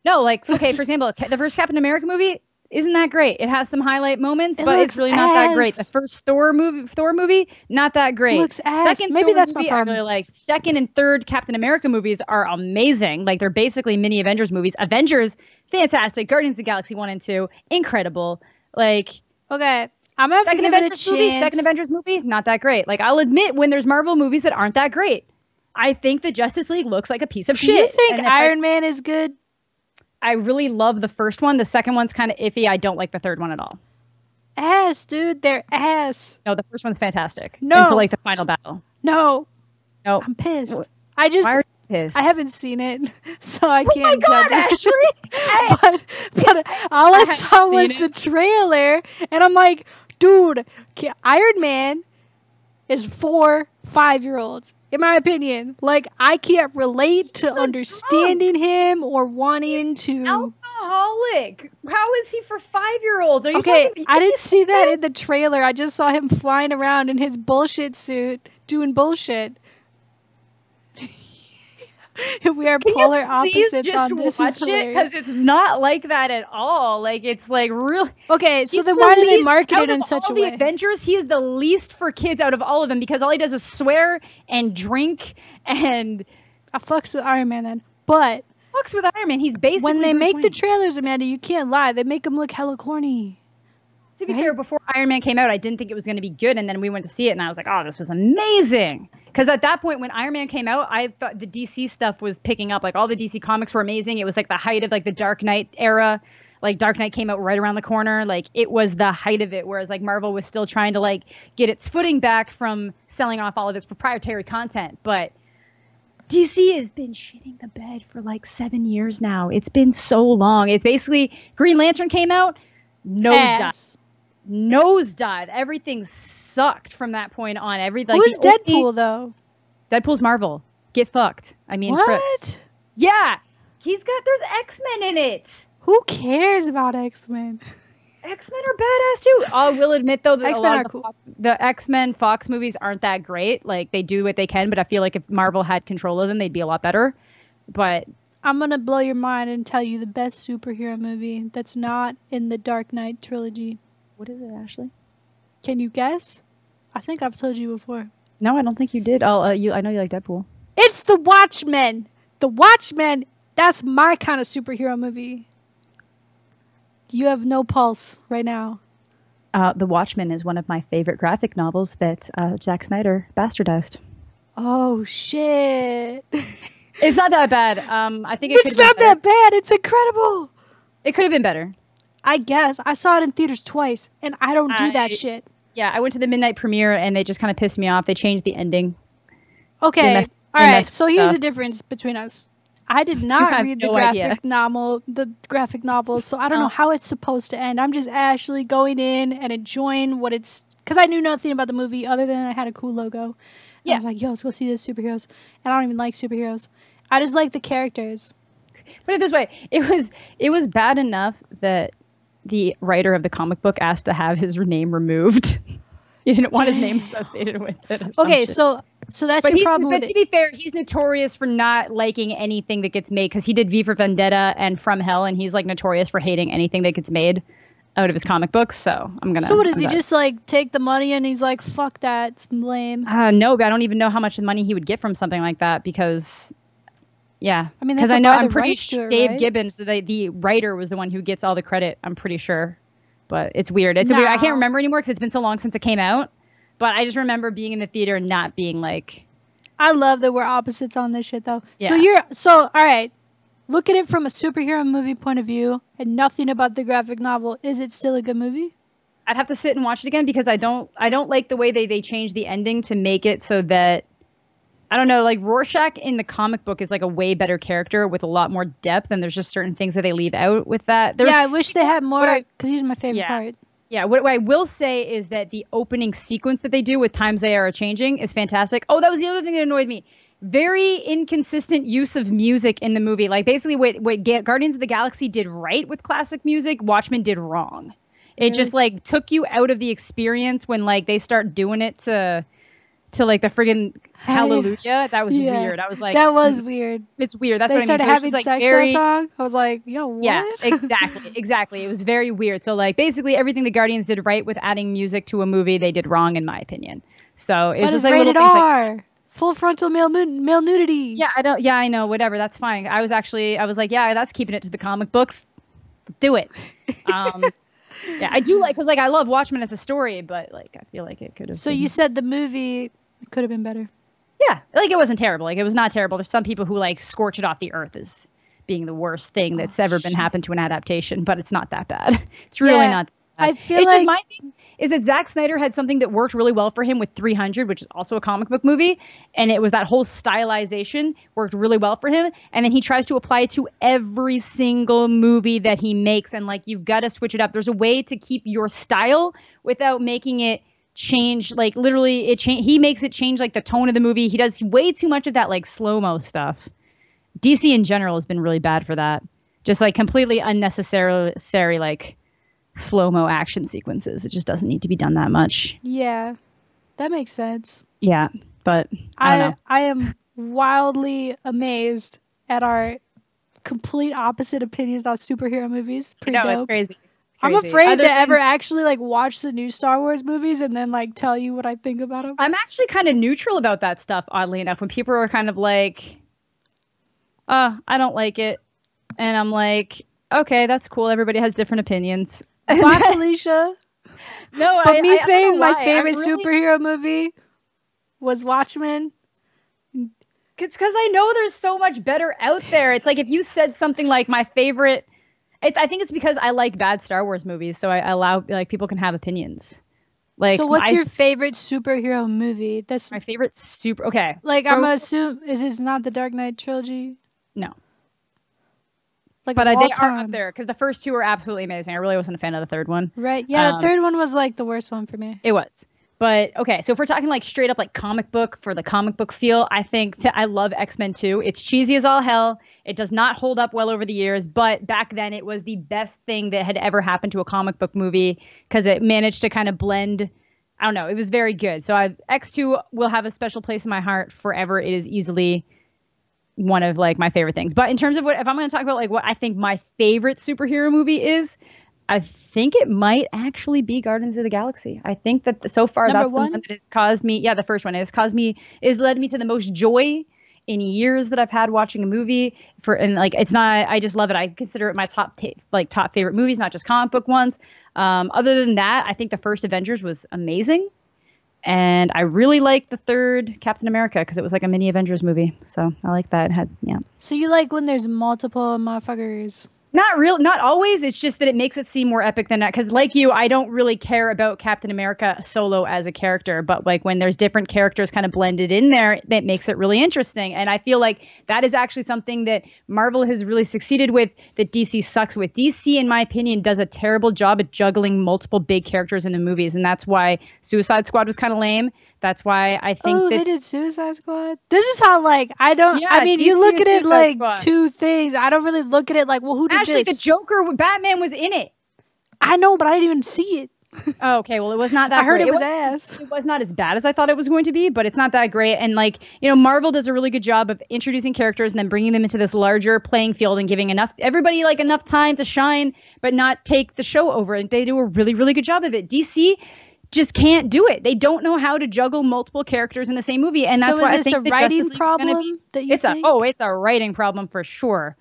No, like, okay, for example, the first Captain America movie isn't that great. It has some highlight moments, but it's really not that great. The first Thor movie, not that great. Looks ass. Second Maybe Thor that's movie, my problem. I really like. Second and third Captain America movies are amazing. Like, they're basically mini Avengers movies. Avengers, fantastic. Guardians of the Galaxy 1 and 2, incredible. Like, okay, I'm gonna have to give it a chance. Second Avengers movie, not that great. Like, I'll admit when there's Marvel movies that aren't that great. I think the Justice League looks like a piece of shit. Do you think Iron Man is good? I really love the first one. The second one's kind of iffy. I don't like the third one at all. Ass, dude. They're ass. No, the first one's fantastic. No. Until, like, the final battle. No. No. I'm pissed. Why are you pissed? I haven't seen it, so I can't judge it. Ashley! but all I saw was the trailer, and I'm like, dude, Iron Man is for 5-year-olds. In my opinion, like, I can't relate to understanding him or wanting to. Alcoholic. How is he for 5-year-olds? Okay, I didn't see that in the trailer. I just saw him flying around in his bullshit suit doing bullshit. We are polar opposites on this. Watch it, because it's not like that at all. Like, it's like really. Okay, so then why do they market it in such a way? Out of all the Avengers, he is the least for kids out of all of them, because all he does is swear and drink and. I fucks with Iron Man then, but fucks with Iron Man. He's basically when they make the trailers, Amanda, you can't lie. They make him look hella corny. To be fair, before Iron Man came out, I didn't think it was going to be good, and then we went to see it, and I was like, oh, this was amazing. Because at that point, when Iron Man came out, I thought the DC stuff was picking up. Like, all the DC comics were amazing. It was like the height of, like, the Dark Knight era. Like, Dark Knight came out right around the corner. Like, it was the height of it, whereas, like, Marvel was still trying to, like, get its footing back from selling off all of its proprietary content. But DC has been shitting the bed for, like, 7 years now. It's been so long. It's basically Green Lantern came out, nosedive. Everything sucked from that point on. Who's Deadpool though? Deadpool's Marvel. Get fucked. I mean, what? Trips. Yeah, there's X-Men in it. Who cares about X-Men? X-Men are badass too. I will admit though that X-Men are cool. The X-Men Fox movies aren't that great. Like, they do what they can, but I feel like if Marvel had control of them, they'd be a lot better. But I'm gonna blow your mind and tell you the best superhero movie that's not in the Dark Knight trilogy. What is it, Ashley? Can you guess? I think I've told you before. No, I don't think you did. I know you like Deadpool. It's The Watchmen. The Watchmen. That's my kind of superhero movie. You have no pulse right now. The Watchmen is one of my favorite graphic novels that Zack Snyder bastardized. Oh shit! It's not that bad. I think it's not that bad. It's incredible. It could have been better. I guess. I saw it in theaters twice, and I don't do that shit. Yeah, I went to the midnight premiere, and they just kind of pissed me off. They changed the ending. Okay. All right. So here's the difference between us. I did not read the graphic novel, so I don't know how it's supposed to end. I'm just actually going in and enjoying what it's... Because I knew nothing about the movie other than I had a cool logo. Yeah. I was like, yo, let's go see this superheroes. And I don't even like superheroes. I just like the characters. Put it this way. It was bad enough that the writer of the comic book asked to have his name removed. He didn't want his name associated with it. Okay, so that's your problem with it. But to be fair, he's notorious for not liking anything that gets made, because he did V for Vendetta and From Hell, and he's like notorious for hating anything that gets made out of his comic books. So I'm gonna. So what does he just like take the money and he's like, fuck that, it's lame? No, I don't even know how much money he would get from something like that, because. Yeah, I mean, because I'm pretty sure Dave Gibbons, the writer, was the one who gets all the credit. I'm pretty sure, but it's weird. It's weird. I can't remember anymore because it's been so long since it came out. But I just remember being in the theater and not being like. I love that we're opposites on this shit, though. Yeah. So all right. Look at it from a superhero movie point of view, and nothing about the graphic novel. Is it still a good movie? I'd have to sit and watch it again, because I don't like the way they changed the ending to make it so that. I don't know, like Rorschach in the comic book is like a way better character with a lot more depth, and there's just certain things that they leave out with that. I wish they had more, because he's my favorite part. Yeah, what I will say is that the opening sequence that they do with Times They Are Changing is fantastic. Oh, that was the other thing that annoyed me. Very inconsistent use of music in the movie. Like, basically what Guardians of the Galaxy did right with classic music, Watchmen did wrong. It just like took you out of the experience when like they start doing it to... to like the friggin' Hallelujah. That was weird. I was like, that was weird. It's weird. That's they what I mean. Started so having like sex very, that song. I was like, yo, what? Yeah, exactly. It was very weird. So like basically everything the Guardians did right with adding music to a movie, they did wrong in my opinion. So it's just like rated R. Full frontal male nudity. Yeah, I know. Whatever. That's fine. I was like, yeah, that's keeping it to the comic books. Do it. Yeah, I do because I love Watchmen as a story, but like I feel like it could have. So you said the movie could have been better. Yeah, like it wasn't terrible. Like it was not terrible. There's some people who like scorch it off the earth as being the worst thing that's ever been happened to an adaptation, but it's not that bad. It's really not. I feel it's like just my thing is that Zack Snyder had something that worked really well for him with 300, which is also a comic book movie, and it was that whole stylization worked really well for him, and then he tries to apply it to every single movie that he makes, and like you've got to switch it up. There's a way to keep your style without making it change. Like literally, he makes it change like the tone of the movie. He does way too much of that like slow-mo stuff. DC in general has been really bad for that. Just like completely unnecessary like slow-mo action sequences. It just doesn't need to be done that much. Yeah, that makes sense. Yeah, but I don't know. I am wildly amazed at our complete opposite opinions on superhero movies. Pretty dope. It's crazy. I'm afraid to ever actually like watch the new Star Wars movies and then like tell you what I think about them. I'm actually kind of neutral about that stuff, oddly enough. When people are kind of like, I don't like it. And I'm like, okay, that's cool. Everybody has different opinions. Bye, Felicia. No, but me saying my favorite superhero movie was Watchmen. It's because I know there's so much better out there. It's like if you said something like my favorite, I think it's because I like bad Star Wars movies, so I allow like people can have opinions. Like, so what's your favorite superhero movie? That's my favorite okay. Like I'm gonna assume is this not the Dark Knight trilogy? No. Like, but they are up there because the first two were absolutely amazing. I really wasn't a fan of the third one. Right. Yeah, the third one was like the worst one for me. It was. But okay, so if we're talking like straight up like comic book for the comic book feel, I think that I love X-Men 2. It's cheesy as all hell. It does not hold up well over the years, but back then it was the best thing that had ever happened to a comic book movie because it managed to kind of blend. I don't know. It was very good. So X2 will have a special place in my heart forever. It is easily one of like my favorite things. But in terms of if I'm going to talk about like what I think my favorite superhero movie is, I think it might actually be Guardians of the Galaxy. I think that so far that's the one that has caused me. Yeah, the first one has led me to the most joy in years that I've had watching a movie. And like it's not. I just love it. I consider it my top favorite movies, not just comic book ones. Other than that, I think the first Avengers was amazing. And I really liked the third Captain America because it was like a mini Avengers movie. So I like that. So you like when there's multiple motherfuckers? Not always. It's just that it makes it seem more epic than that. Because like you, I don't really care about Captain America solo as a character. But like when there's different characters kind of blended in there, that makes it really interesting. And I feel like that is actually something that Marvel has really succeeded with that DC sucks with. DC, in my opinion, does a terrible job at juggling multiple big characters in the movies. And that's why Suicide Squad was kind of lame. That's why I think they did Suicide Squad. This is how like I mean, DC you look at it like Squad. Two things. I don't really look at it like, well, who did actually this? The Joker, Batman was in it. I know, but I didn't even see it. Oh, okay, well, it was not that. I heard great. It was ass. It was not as bad as I thought it was going to be, but it's not that great. And like Marvel does a really good job of introducing characters and then bringing them into this larger playing field and giving everybody like enough time to shine, but not take the show over. And they do a really, really good job of it. DC just can't do it. They don't know how to juggle multiple characters in the same movie, and that's why I think the writing problem that you think? It's a writing problem for sure.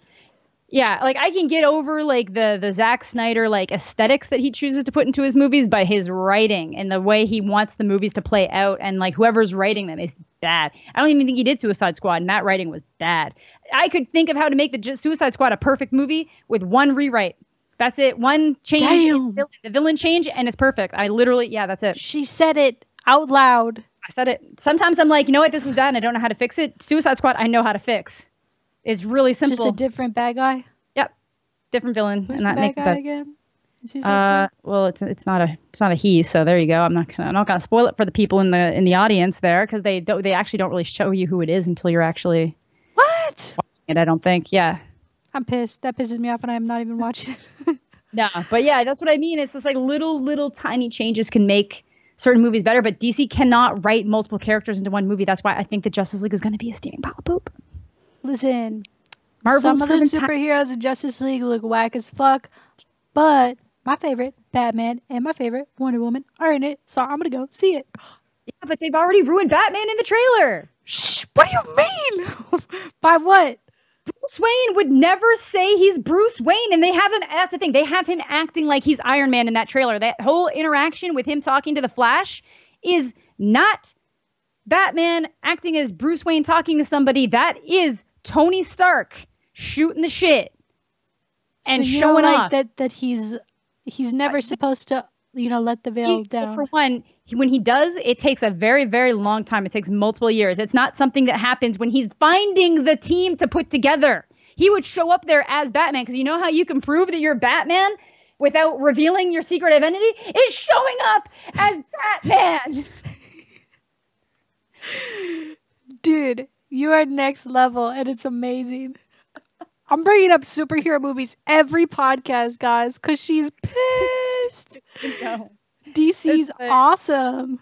Yeah, like I can get over like the Zack Snyder like aesthetics that he chooses to put into his movies, but his writing and the way he wants the movies to play out and like whoever's writing them is bad. I don't even think he did Suicide Squad, and that writing was bad. I could think of how to make the Suicide Squad a perfect movie with one rewrite. That's it. One change, the villain change, and it's perfect. That's it. She said it out loud. I said it. Sometimes I'm like, you know what, this is bad and I don't know how to fix it. Suicide Squad, I know how to fix. It's really simple. Just a different bad guy? Yep. Different villain. Who's and that the makes bad guy again? Well, it's not a he, so there you go. I'm not gonna spoil it for the people in the audience there because they actually don't really show you who it is until you're actually watching it, I don't think. Yeah. I'm pissed. That pisses me off and I'm not even watching it. No, but yeah, that's what I mean. It's just like little tiny changes can make certain movies better, but DC cannot write multiple characters into one movie. That's why I think the Justice League is going to be a steaming pile of poop. Listen, some of the superheroes in Justice League look whack as fuck, but my favorite, Batman, and my favorite, Wonder Woman, are in it, so I'm going to go see it. Yeah, but they've already ruined Batman in the trailer. Shh, what do you mean? By what? Bruce Wayne would never say he's Bruce Wayne, and they have him, that's the thing, they have him acting like he's Iron Man in that trailer. That whole interaction with him talking to the Flash is not Batman acting as Bruce Wayne talking to somebody. That is Tony Stark shooting the shit and so showing off. That he's never supposed to, let the veil down. For one, when he does, it takes a very, very long time. It takes multiple years. It's not something that happens when he's finding the team to put together. He would show up there as Batman, because you know how you can prove that you're Batman without revealing your secret identity? Is showing up as Batman. Dude, you are next level, and it's amazing. I'm bringing up superhero movies every podcast, guys, because she's pissed. No. DC's awesome.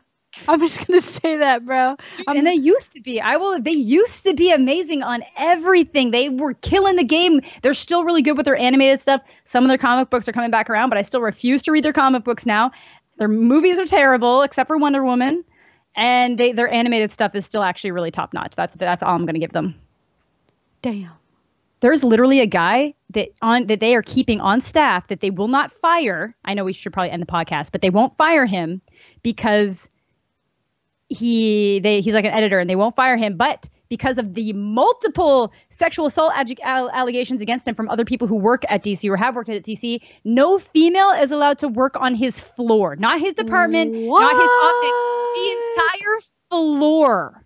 I'm just gonna say that, bro. And they used to be. They used to be amazing on everything. They were killing the game. They're still really good with their animated stuff. Some of their comic books are coming back around, but I still refuse to read their comic books now. Their movies are terrible, except for Wonder Woman, and their animated stuff is still actually really top notch. That's all I'm gonna give them. Damn. There's literally a guy that they are keeping on staff that they will not fire. I know we should probably end the podcast, but they won't fire him because he's like an editor, and they won't fire him. But because of the multiple sexual assault allegations against him from other people who work at DC or have worked at DC, no female is allowed to work on his floor, not his department, not his office, the entire floor.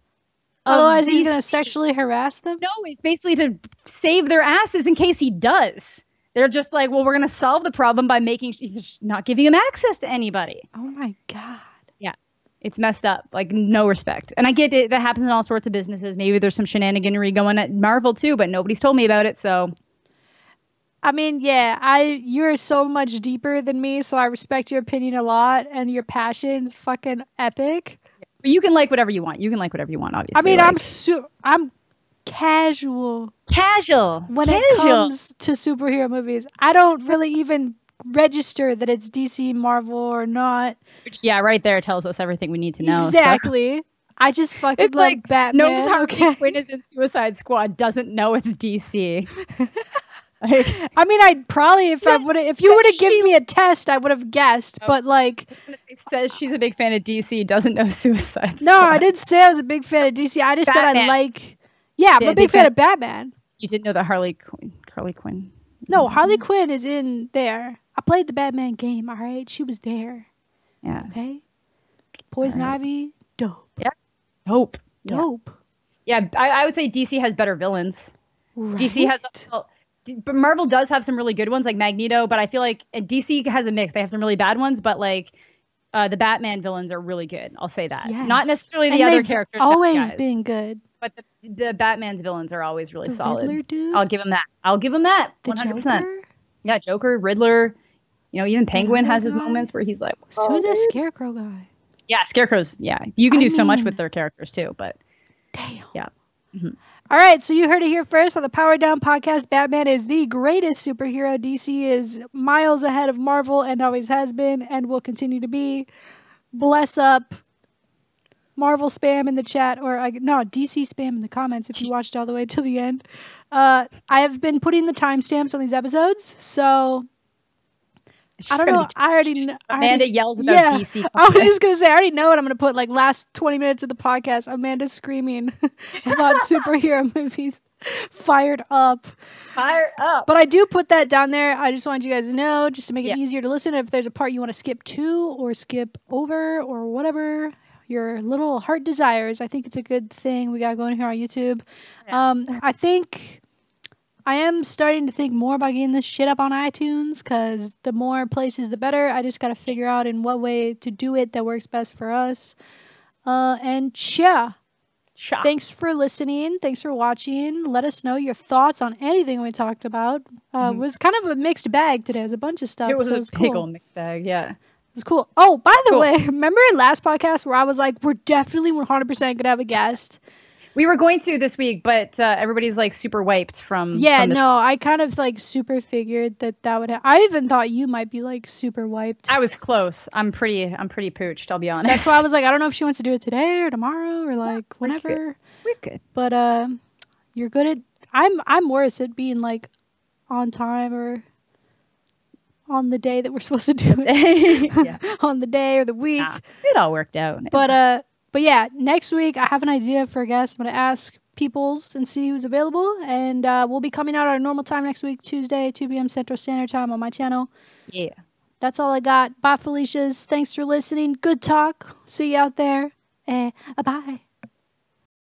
Otherwise, he's going to sexually harass them? No, it's basically to save their asses in case he does. They're just like, well, we're going to solve the problem by not giving him access to anybody. Oh, my God. Yeah. It's messed up. Like, no respect. And I get it. That happens in all sorts of businesses. Maybe there's some shenaniganery going at Marvel, too, but nobody's told me about it, so... I mean, yeah, you're so much deeper than me, so I respect your opinion a lot, and your passion's fucking epic. You can like whatever you want. Obviously. I mean, I'm casual. Casual. When it comes to superhero movies. I don't really even register that it's DC, Marvel, or not. Which, yeah, right there tells us everything we need to know. Exactly. So. I just fucking love Batman. Knows Harley Quinn is in Suicide Squad, doesn't know it's DC. I mean, I'd probably if you would have given me a test, I would have guessed. But like, it says she's a big fan of DC, doesn't know Suicide Squad. No, I didn't say I was a big fan of DC. I just said I like. Yeah, I'm a big fan of Batman. You didn't know that Harley Quinn. No, Harley Quinn is in there. I played the Batman game. All right, she was there. Yeah. Okay. Poison Ivy, dope. Yeah. Dope. Yeah, I would say DC has better villains. Right? DC has. But Marvel does have some really good ones, like Magneto, but I feel like DC has a mix. They have some really bad ones, but like the Batman villains are really good. I'll say that. Yes. Not necessarily the other characters. Always been good. But the Batman's villains are always really solid. Riddler dude? I'll give him that. 100%. Joker? Yeah, Joker, Riddler. Even Penguin has his moments where he's like, so who's that Scarecrow guy? Yeah, Scarecrow's, yeah. You can do so much with their characters too, but damn. Yeah. Mm-hmm. All right, so you heard it here first on the Power Down podcast. Batman is the greatest superhero. DC is miles ahead of Marvel and always has been and will continue to be. Bless up. Marvel spam in the chat, DC spam in the comments if you watched all the way till the end. I have been putting the timestamps on these episodes, so I don't know. I already know. Amanda yells about DC. I was just going to say, I already know what I'm going to put, like, last 20 minutes of the podcast. Amanda screaming about superhero movies. Fired up. But I do put that down there. I just want you guys to know, just to make it easier to listen. If there's a part you want to skip to or skip over or whatever your little heart desires, I think it's a good thing we got going here on YouTube. I think I am starting to think more about getting this shit up on iTunes, because the more places, the better. I just got to figure out in what way to do it that works best for us. Thanks for listening. Thanks for watching. Let us know your thoughts on anything we talked about. It was kind of a mixed bag today. It was a bunch of stuff. It was so a big old mixed bag, yeah. It It's cool. Oh, by the way, remember in last podcast where I was like, we're definitely 100% going to have a guest? We were going to this week, but everybody's like super wiped from. Yeah, no, I kind of like super figured that would. I even thought you might be like super wiped. I was close. I'm pretty pooched. I'll be honest. That's why I was like, I don't know if she wants to do it today or tomorrow or like whenever. We're good. But you're good at. I'm worse at being like on time or on the day that we're supposed to do it. Yeah. On the day or the week. Nah, it all worked out. But yeah, next week I have an idea for a guest. I'm going to ask peoples and see who's available. And we'll be coming out at our normal time next week, Tuesday, 2 p.m. Central Standard Time on my channel. Yeah. That's all I got. Bye, Felicias. Thanks for listening. Good talk. See you out there. Bye.